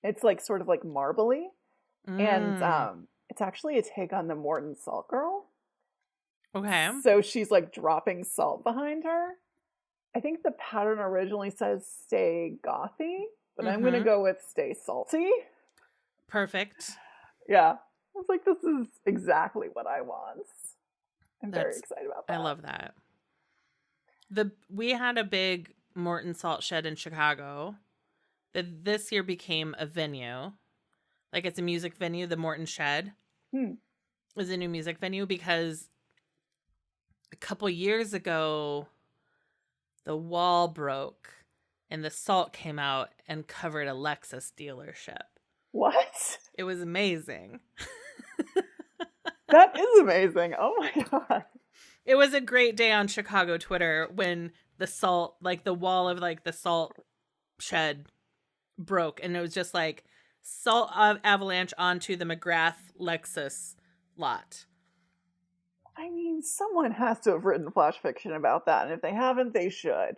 S1: It's like sort of like marbly. And it's actually a take on the Morton Salt Girl.
S3: Okay.
S1: So she's like dropping salt behind her. I think the pattern originally says "stay gothy," but I'm going to go with "stay salty."
S3: Perfect.
S1: Yeah. I was like, this is exactly what I want. I'm very excited about that.
S3: I love that. We had a big Morton Salt Shed in Chicago that this year became a venue. Like, it's a music venue. The Morton Shed is a new music venue because a couple years ago, the wall broke and the salt came out and covered a Lexus dealership.
S1: What?
S3: It was amazing.
S1: That is amazing. Oh my God.
S3: It was a great day on Chicago Twitter when the salt, like the wall of like the salt shed broke, and it was just like salt avalanche onto the McGrath Lexus lot.
S1: I mean, someone has to have written flash fiction about that, and if they haven't, they should.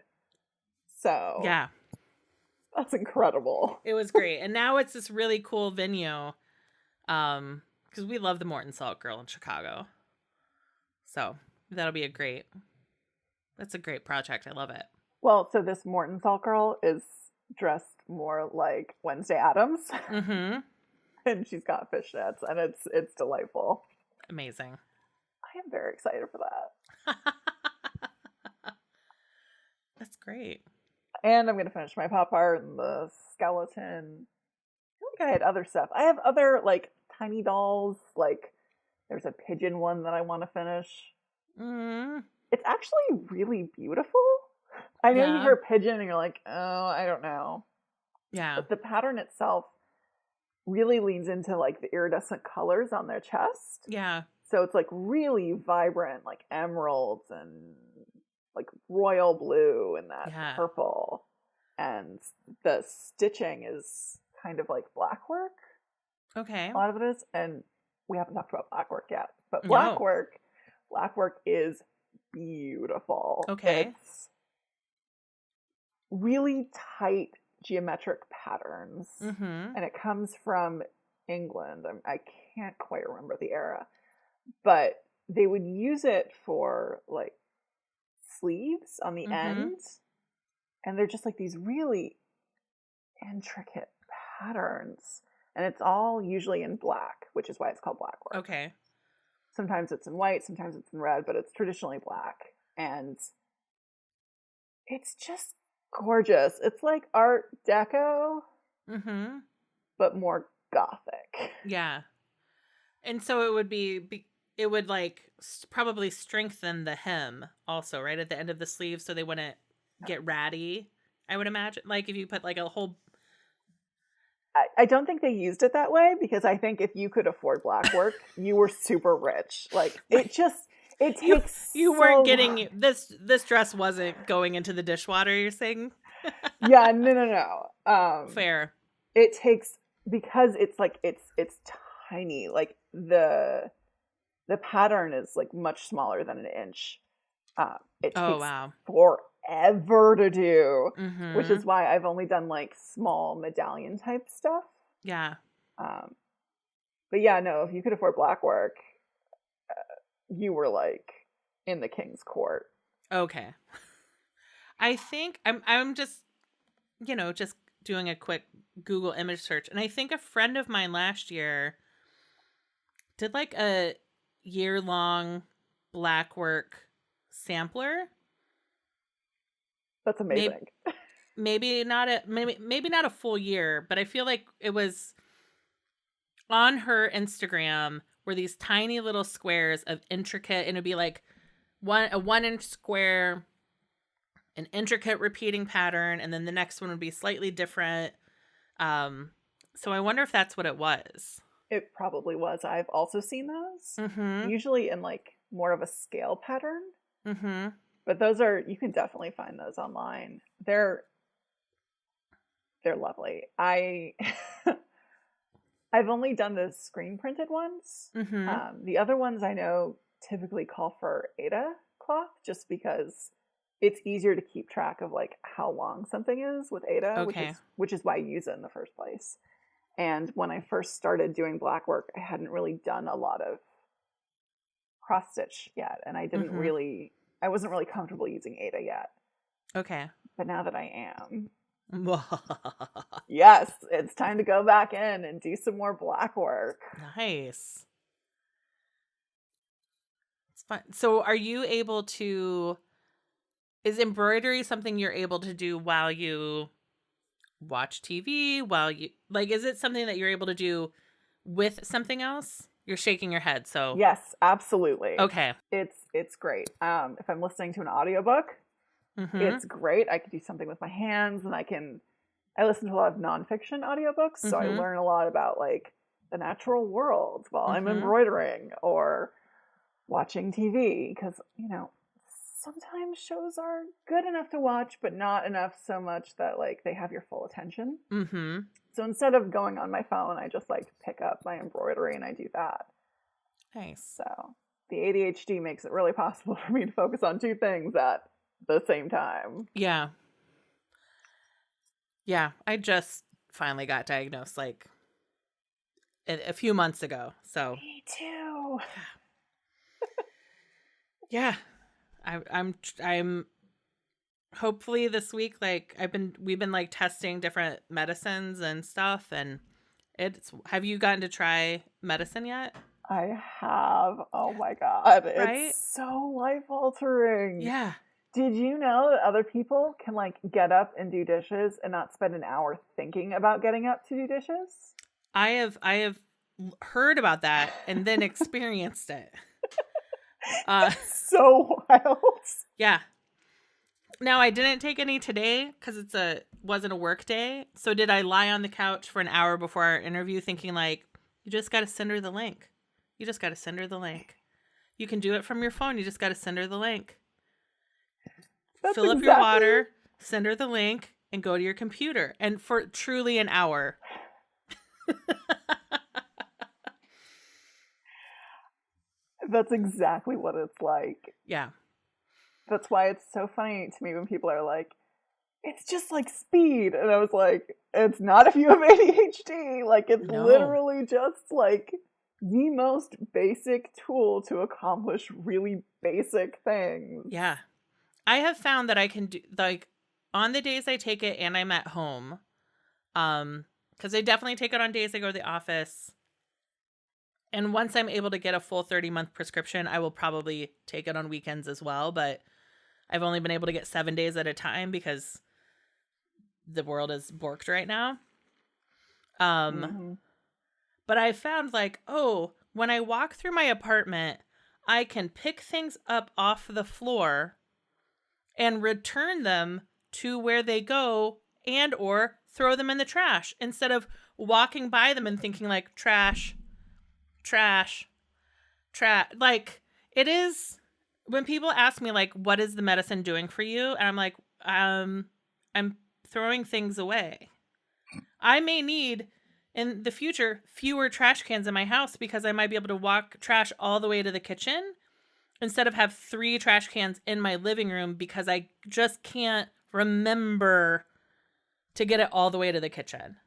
S1: So,
S3: Yeah,
S1: that's incredible.
S3: it was great. And now it's this really cool venue. Because we love the Morton Salt Girl in Chicago. So that's a great project. I love it.
S1: Well, so this Morton Salt Girl is dressed more like Wednesday Addams,
S3: Mm-hmm.
S1: and she's got fishnets, and it's delightful.
S3: Amazing.
S1: I am very excited for that.
S3: That's great.
S1: And I'm going to finish my pop art and the skeleton. I feel like I had other stuff. I have other, like, tiny dolls. Like, there's a pigeon one that I want to finish.
S3: Mm.
S1: It's actually really beautiful. I know you
S3: Yeah.
S1: hear pigeon and you're like, oh, I don't know.
S3: Yeah.
S1: But the pattern itself really leans into, like, the iridescent colors on their chest.
S3: Yeah.
S1: So it's, like, really vibrant, like emeralds and, like, royal blue and that
S3: Yeah.
S1: purple. And the stitching is kind of like black work.
S3: Okay.
S1: A lot of it is. And we haven't talked about black work yet. But
S3: No.
S1: black work is beautiful.
S3: Okay.
S1: It's really tight geometric patterns.
S3: Mm-hmm.
S1: And it comes from England. I can't quite remember the era. But they would use it for, like, sleeves on the end. And they're just, like, these really intricate patterns. And it's all usually in black, which is why it's called black work.
S3: Okay.
S1: Sometimes it's in white, sometimes it's in red, but it's traditionally black. And it's just gorgeous. It's like Art Deco,
S3: Mm-hmm.
S1: but more gothic.
S3: Yeah. And so it would it would like probably strengthen the hem also, right, at the end of the sleeve, so they wouldn't get ratty, I would imagine. Like if you put like a whole...
S1: I don't think they used it that way, because I think if you could afford black work, you were super rich. Like, it takes
S3: you
S1: so
S3: weren't getting
S1: long.
S3: this dress wasn't going into the dishwater, you're saying?
S1: Yeah, no.
S3: Fair.
S1: It takes, because it's like it's tiny. Like the pattern is like much smaller than an inch. It
S3: Oh
S1: takes
S3: wow.
S1: forever to do,
S3: Mm-hmm.
S1: which is why I've only done like small medallion type stuff.
S3: Yeah.
S1: But yeah, no, if you could afford black work, you were like in the king's court.
S3: Okay. I think I'm just just doing a quick Google image search, and I think a friend of mine last year did like a year-long black work sampler.
S1: That's amazing.
S3: Maybe not a full year, but I feel like it was on her Instagram were these tiny little squares of intricate, and it'd be like a 1-inch square, an intricate repeating pattern, and then the next one would be slightly different. So I wonder if that's what it was.
S1: It probably was. I've also seen those.
S3: Mm-hmm.
S1: Usually in like more of a scale pattern.
S3: Mm-hmm.
S1: But you can definitely find those online. They're lovely. I've only done the screen printed ones.
S3: Mm-hmm.
S1: The other ones I know typically call for Aida cloth, just because it's easier to keep track of like how long something is with Aida,
S3: Okay.
S1: which is why you use it in the first place. And when I first started doing black work, I hadn't really done a lot of cross stitch yet, and I wasn't really comfortable using Aida yet.
S3: Okay.
S1: But now that I am, yes, it's time to go back in and do some more black work.
S3: Nice. It's fun. So are you able to... Is embroidery something you're able to do while you watch TV? Is it something that you're able to do with something else? You're shaking your head, so...
S1: Yes, absolutely.
S3: Okay.
S1: It's great. If I'm listening to an audiobook,
S3: Mm-hmm.
S1: it's great. I can do something with my hands, and I listen to a lot of nonfiction audiobooks, so I
S3: Mhm.
S1: learn a lot about like the natural world while I'm
S3: Mhm.
S1: embroidering or watching TV, because sometimes shows are good enough to watch, but not enough so much that like they have your full attention.
S3: Mm-hmm.
S1: So instead of going on my phone, I just like pick up my embroidery and I do that.
S3: Nice.
S1: So the ADHD makes it really possible for me to focus on two things at the same time.
S3: Yeah. Yeah. I just finally got diagnosed like a few months ago. So
S1: Me too.
S3: yeah. I'm hopefully this week, like we've been like testing different medicines and stuff, and have you gotten to try medicine yet?
S1: I have. Oh my God.
S3: Right?
S1: It's so life altering.
S3: Yeah.
S1: Did you know that other people can like get up and do dishes and not spend an hour thinking about getting up to do dishes?
S3: I have heard about that and then experienced it.
S1: So wild.
S3: Yeah. Now I didn't take any today because wasn't a work day. So did I lie on the couch for an hour before our interview thinking like, you just got to send her the link. You just got to send her the link. You can do it from your phone. You just got to send her the link. Fill up your water, send her the link, and go to your computer. And for truly an hour.
S1: That's exactly what it's like.
S3: Yeah.
S1: That's why it's so funny to me when people are like, it's just like speed. And I was like, it's not if you have ADHD. Like, it's literally just like the most basic tool to accomplish really basic things.
S3: Yeah. I have found that I can do, like, on the days I take it and I'm at home, because I definitely take it on days I go to the office. And once I'm able to get a full 30-month prescription, I will probably take it on weekends as well. But I've only been able to get 7 days at a time because the world is borked right now. But I found like, oh, when I walk through my apartment, I can pick things up off the floor and return them to where they go and or throw them in the trash instead of walking by them and thinking like trash. Like, it is, when people ask me like, what is the medicine doing for you? And I'm like, I'm throwing things away. I may need in the future fewer trash cans in my house because I might be able to walk trash all the way to the kitchen instead of have 3 trash cans in my living room because I just can't remember to get it all the way to the kitchen.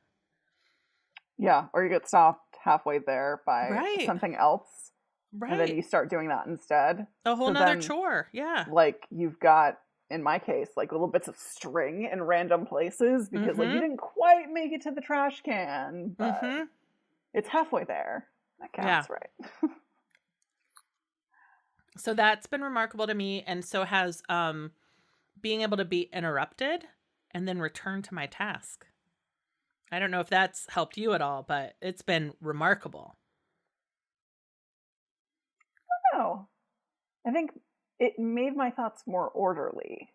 S1: Yeah, or you get stopped halfway there by something else.
S3: Right.
S1: And then you start doing that instead.
S3: A whole nother chore. Yeah.
S1: Like, you've got, in my case, like little bits of string in random places because like you didn't quite make it to the trash can, but it's halfway there. That counts, right?
S3: So that's been remarkable to me, and so has being able to be interrupted and then return to my task. I don't know if that's helped you at all, but it's been remarkable.
S1: I don't know. I think it made my thoughts more orderly.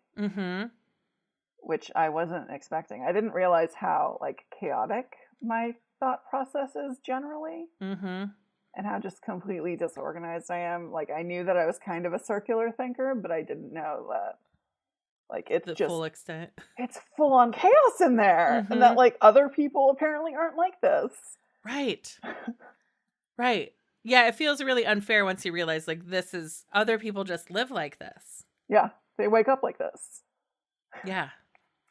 S1: Which I wasn't expecting. I didn't realize how like chaotic my thought process is generally. And how just completely disorganized I am. Like, I knew that I was kind of a circular thinker, but I didn't know that like it's
S3: the
S1: just
S3: full extent.
S1: It's full on chaos in there. And that like other people apparently aren't like this.
S3: Right. Right. Yeah, it feels really unfair once you realize like this is other people just live like this.
S1: Yeah, they wake up like this.
S3: Yeah.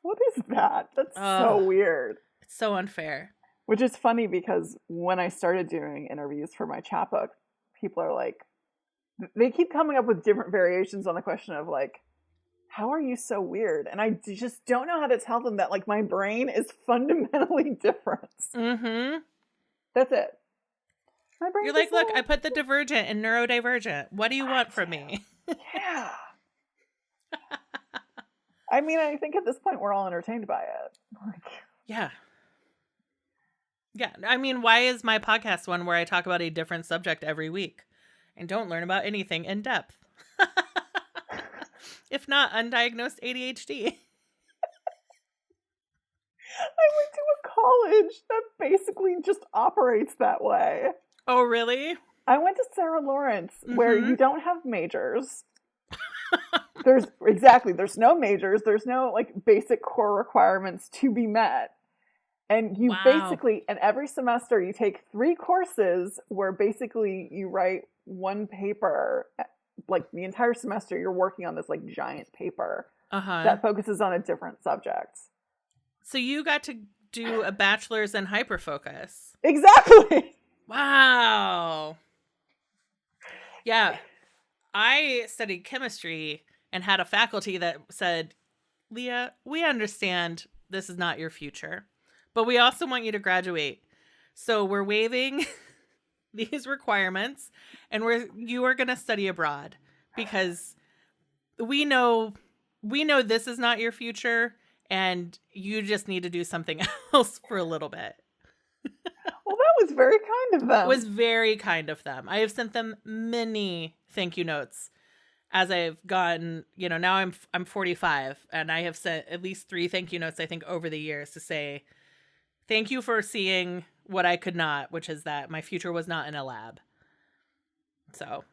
S1: What is that? That's so weird.
S3: It's so unfair.
S1: Which is funny because when I started doing interviews for my chapbook, people are like, they keep coming up with different variations on the question of like, how are you so weird? And I just don't know how to tell them that like my brain is fundamentally different. That's it. My brain.
S3: You're like, look, I put the divergent and neurodivergent. What do you want from me?
S1: Yeah. I mean, I think at this point we're all entertained by it. Like,
S3: yeah. Yeah. I mean, why is my podcast one where I talk about a different subject every week and don't learn about anything in depth? If not undiagnosed ADHD.
S1: I went to a college that basically just operates that way.
S3: Oh, really?
S1: I went to Sarah Lawrence, where you don't have majors. There's no majors. There's no like basic core requirements to be met. And you basically, and every semester you take 3 courses where basically you write one paper, like the entire semester, you're working on this like giant paper
S3: Uh-huh.
S1: that focuses on a different subject.
S3: So you got to do a bachelor's in hyperfocus.
S1: Exactly.
S3: Wow. Yeah. I studied chemistry and had a faculty that said, Leah, we understand this is not your future, but we also want you to graduate. So we're waiving these requirements and you are going to study abroad because we know this is not your future and you just need to do something else for a little bit.
S1: Well, that was very kind of them.
S3: It was very kind of them. I have sent them many thank you notes as I've gotten, now I'm 45 and I have sent at least 3 thank you notes, I think, over the years to say, thank you for seeing what I could not, which is that my future was not in a lab. So.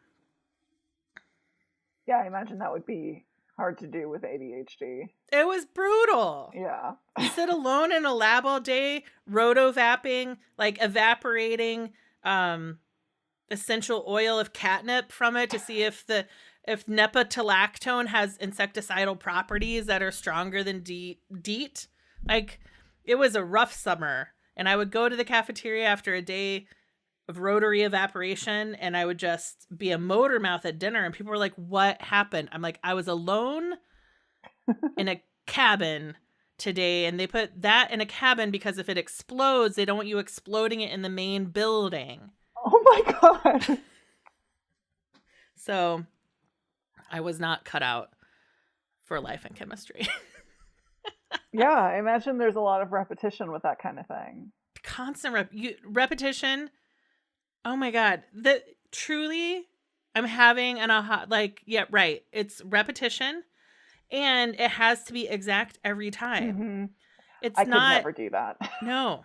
S1: Yeah, I imagine that would be hard to do with ADHD.
S3: It was brutal.
S1: Yeah.
S3: Sit alone in a lab all day, rotovapping, like evaporating essential oil of catnip from it to see if nepetalactone has insecticidal properties that are stronger than DEET. Like, it was a rough summer. And I would go to the cafeteria after a day of rotary evaporation and I would just be a motor mouth at dinner. And people were like, what happened? I'm like, I was alone in a cabin today. And they put that in a cabin because if it explodes, they don't want you exploding it in the main building.
S1: Oh my God.
S3: So I was not cut out for life in chemistry.
S1: Yeah, I imagine there's a lot of repetition with that kind of thing.
S3: Constant repetition. Oh my God. Truly, I'm having an aha. Like, yeah, right. It's repetition and it has to be exact every time.
S1: Mm-hmm.
S3: It's
S1: I
S3: not.
S1: could never do that.
S3: No.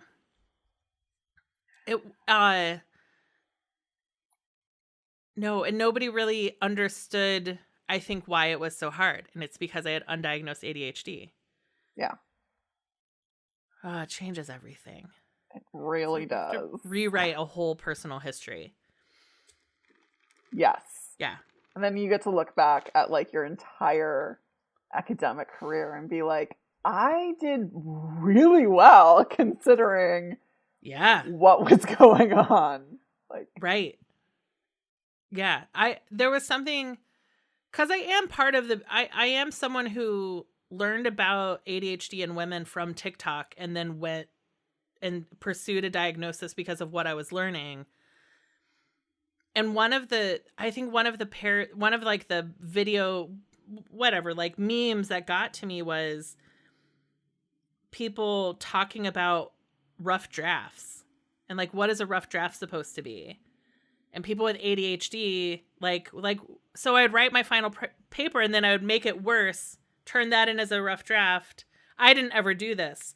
S3: No, and nobody really understood, I think, why it was so hard. And it's because I had undiagnosed ADHD.
S1: Yeah.
S3: It changes everything.
S1: It really does.
S3: Rewrite a whole personal history.
S1: Yes.
S3: Yeah.
S1: And then you get to look back at like your entire academic career and be like, I did really well considering what was going on. Like,
S3: right. Yeah. There was something, because I am part of I am someone who learned about ADHD in women from TikTok and then went and pursued a diagnosis because of what I was learning. And one of the video, whatever, like memes that got to me was people talking about rough drafts and like, what is a rough draft supposed to be? And people with ADHD, like, so I'd write my final paper and then I would make it worse, turn that in as a rough draft. I didn't ever do this,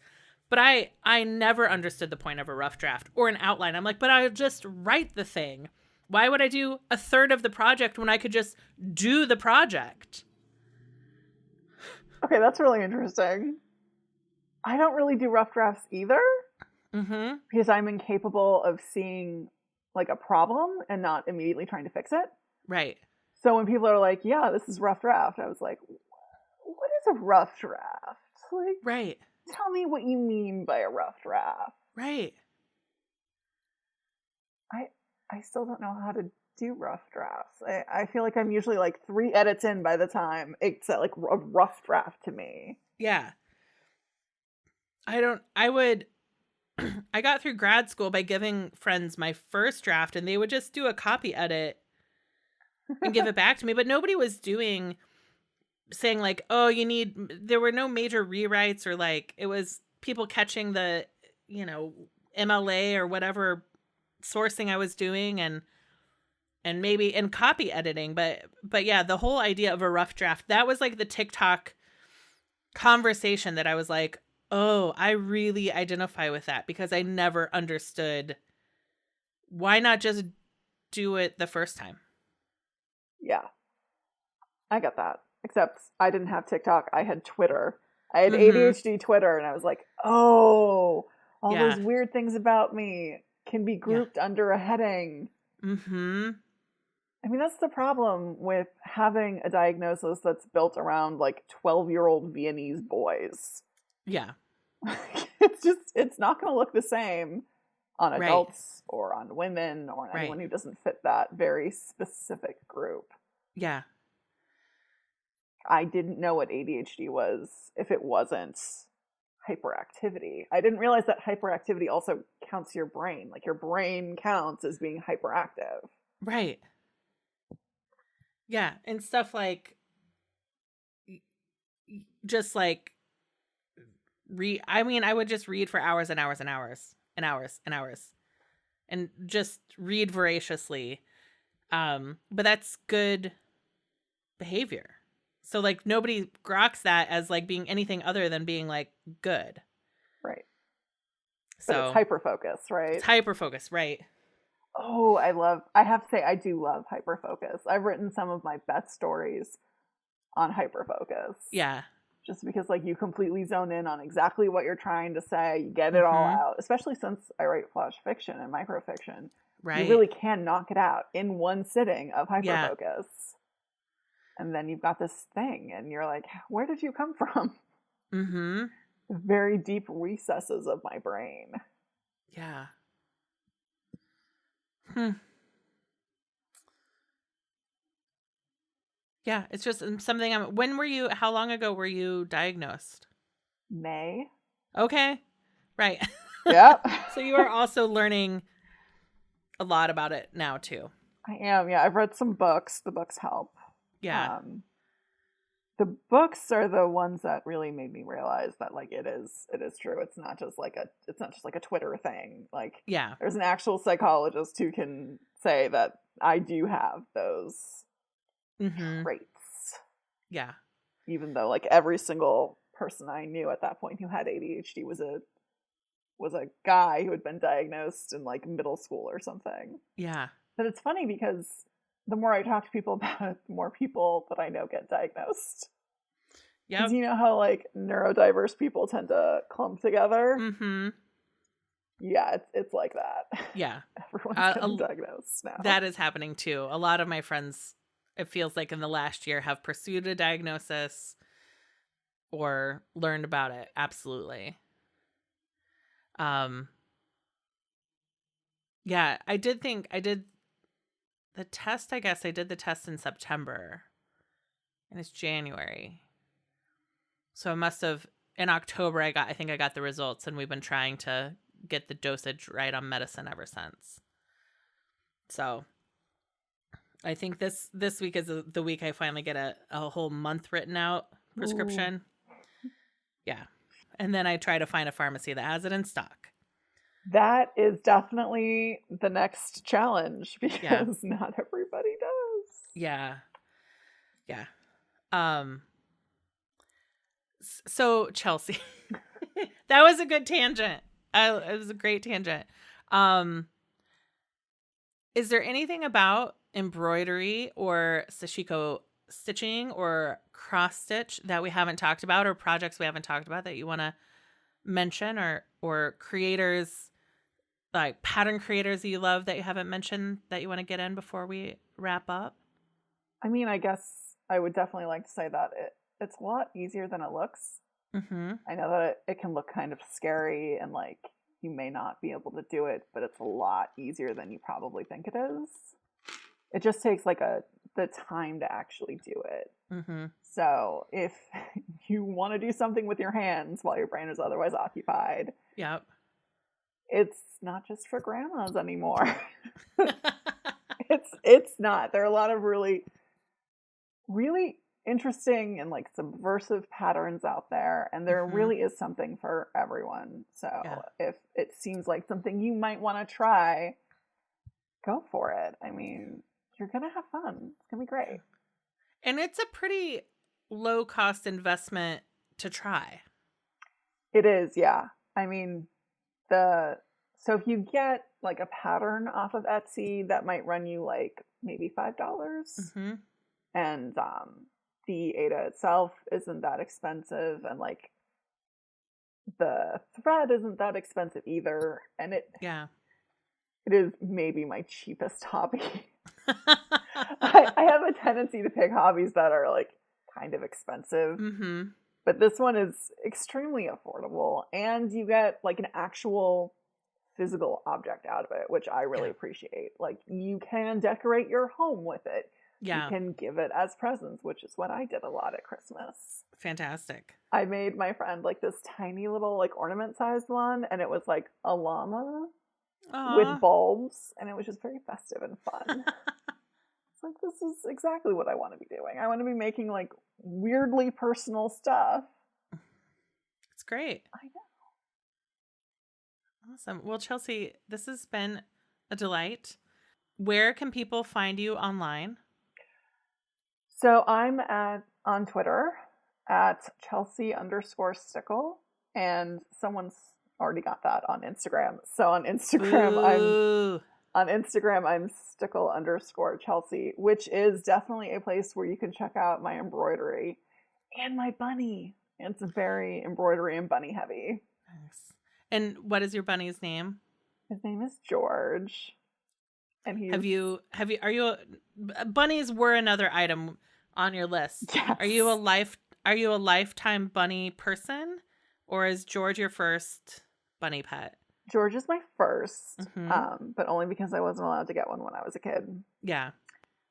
S3: but I never understood the point of a rough draft or an outline. I'm like, but I'll just write the thing. Why would I do a third of the project when I could just do the project?
S1: Okay, that's really interesting. I don't really do rough drafts either.
S3: Mm-hmm.
S1: Because I'm incapable of seeing like a problem and not immediately trying to fix it.
S3: Right.
S1: So when people are like, yeah, this is rough draft, I was like, what is a rough draft? Like,
S3: right.
S1: Tell me what you mean by a rough draft.
S3: Right.
S1: I still don't know how to do rough drafts. I feel like I'm usually like 3 edits in by the time it's like a rough draft to me.
S3: Yeah. I got through grad school by giving friends my first draft and they would just do a copy edit and give it back to me. But nobody was saying like, oh, there were no major rewrites or like, it was people catching the, MLA or whatever sourcing I was doing and maybe in copy editing. But yeah, the whole idea of a rough draft, that was like the TikTok conversation that I was like, oh, I really identify with that because I never understood why not just do it the first time.
S1: Yeah, I get that. Except I didn't have TikTok. I had Twitter. I had ADHD Twitter, and I was like, oh, all those weird things about me can be grouped under a heading.
S3: Mm-hmm.
S1: I mean, that's the problem with having a diagnosis that's built around like 12-year-old Viennese boys.
S3: Yeah.
S1: It's not going to look the same on
S3: Right.
S1: adults or on women or on
S3: Right.
S1: anyone who doesn't fit that very specific group.
S3: Yeah.
S1: I didn't know what ADHD was if it wasn't hyperactivity. I didn't realize that hyperactivity also counts your brain. Like your brain counts as being hyperactive.
S3: Right. Yeah. And stuff like just like I would just read for hours and hours and hours and hours and hours and just read voraciously. But that's good behavior. So like nobody groks that as like being anything other than being like good.
S1: Right. But
S3: So
S1: it's hyper-focus, right?
S3: it's hyper focus, right?
S1: Oh, I have to say, I do love hyper-focus. I've written some of my best stories on hyper-focus.
S3: Yeah.
S1: Just because like you completely zone in on exactly what you're trying to say, you get it all out, especially since I write flash fiction and microfiction.
S3: Right.
S1: You really can knock it out in one sitting of hyperfocus.
S3: Yeah.
S1: And then you've got this thing and you're like, where did you come from?
S3: Mm-hmm.
S1: The very deep recesses of my brain.
S3: Yeah. Yeah, it's just something how long ago were you diagnosed?
S1: May.
S3: Okay. Right.
S1: Yeah.
S3: So you are also learning a lot about it now too.
S1: I am. Yeah, I've read some books. The books help.
S3: Yeah.
S1: The books are the ones that really made me realize that like it is true. It's not just like a Twitter thing. Like
S3: Yeah.
S1: there's an actual psychologist who can say that I do have those traits.
S3: Yeah.
S1: Even though like every single person I knew at that point who had ADHD was a guy who had been diagnosed in like middle school or something.
S3: Yeah.
S1: But it's funny because the more I talk to people about it, the more people that I know get diagnosed.
S3: Yeah.
S1: Because you know how like neurodiverse people tend to clump together?
S3: Mm-hmm.
S1: Yeah, it's like that.
S3: Yeah.
S1: Everyone's getting diagnosed now.
S3: That is happening too. A lot of my friends, it feels like in the last year, have pursued a diagnosis or learned about it. Absolutely. Yeah, I did the test, I guess I did the test in September and it's January. So it must have, in October, I think I got the results and we've been trying to get the dosage right on medicine ever since. So I think this week is the week I finally get a whole month written out prescription. Ooh. Yeah. And then I try to find a pharmacy that has it in stock.
S1: That is definitely the next challenge because not everybody does.
S3: Yeah. Yeah. So Chelsea, that was a good tangent. It was a great tangent. Is there anything about embroidery or sashiko stitching or cross stitch that we haven't talked about, or projects we haven't talked about that you want to mention, or creators, like pattern creators that you love that you haven't mentioned that you want to get in before we wrap up?
S1: I mean, I guess I would definitely like to say that it's a lot easier than it looks.
S3: Mm-hmm.
S1: I know that it can look kind of scary and like you may not be able to do it, but it's a lot easier than you probably think it is. It just takes like the time to actually do it.
S3: Mm-hmm.
S1: So if you want to do something with your hands while your brain is otherwise occupied,
S3: yep,
S1: it's not just for grandmas anymore. It's not. There are a lot of really, really interesting and like subversive patterns out there, and there really is something for everyone. So if it seems like something you might want to try, go for it. I mean, you're gonna have fun. It's gonna be great.
S3: And it's a pretty low cost investment to try.
S1: It is, yeah. I mean, so if you get like a pattern off of Etsy, that might run you like maybe $5. Mm-hmm. And the Ada itself isn't that expensive, and like the thread isn't that expensive either. And it is maybe my cheapest hobby. I have a tendency to pick hobbies that are like kind of expensive.
S3: Mm-hmm.
S1: But this one is extremely affordable, and you get like an actual physical object out of it, which I really appreciate. Like, you can decorate your home with it. You
S3: Yeah.
S1: can give it as presents, which is what I did a lot at Christmas.
S3: Fantastic.
S1: I made my friend like this tiny little like ornament-sized one, and it was like a llama with
S3: Aw.
S1: bulbs, and it was just very festive and fun. It's like, this is exactly what I want to be doing. I want to be making like weirdly personal stuff.
S3: It's great.
S1: I know.
S3: Awesome. Well, Chelsea, this has been a delight. Where can people find you online?
S1: So I'm on Twitter at Chelsea_Stickle, and someone's already got that on Instagram. So on Instagram, I'm Stickle_Chelsea, which is definitely a place where you can check out my embroidery and my bunny. It's very embroidery and bunny heavy.
S3: Nice. And what is your bunny's name?
S1: His name is George. And
S3: bunnies were another item on your list.
S1: Yes.
S3: Are you a lifetime bunny person, or is George your first bunny pet?
S1: George is my first, but only because I wasn't allowed to get one when I was a kid.
S3: Yeah.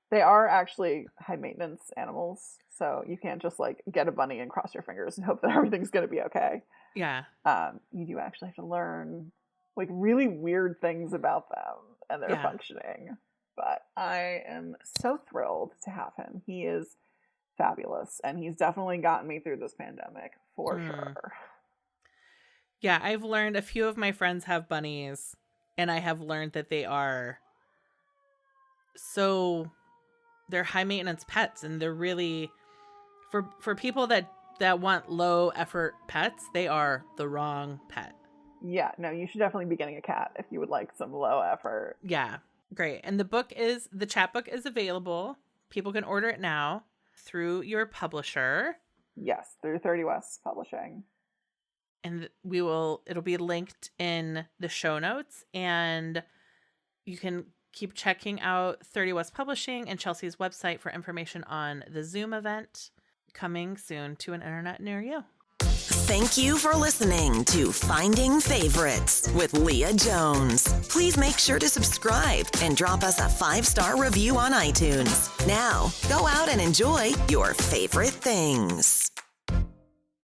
S1: They are actually high maintenance animals, so you can't just like get a bunny and cross your fingers and hope that everything's going to be okay.
S3: Yeah.
S1: You do actually have to learn like really weird things about them and their functioning. But I am so thrilled to have him. He is fabulous, and he's definitely gotten me through this pandemic for sure.
S3: Yeah, I've learned a few of my friends have bunnies, and I have learned that they are they're high maintenance pets, and they're really for people that want low effort pets, they are the wrong pet.
S1: Yeah, no, you should definitely be getting a cat if you would like some low effort.
S3: Yeah, great. And the chapbook is available. People can order it now through your publisher.
S1: Yes, through 30 West Publishing.
S3: And it'll be linked in the show notes, and you can keep checking out 30 West Publishing and Chelsea's website for information on the Zoom event coming soon to an internet near you.
S2: Thank you for listening to Finding Favorites with Leah Jones. Please make sure to subscribe and drop us a 5-star review on iTunes. Now, go out and enjoy your favorite things.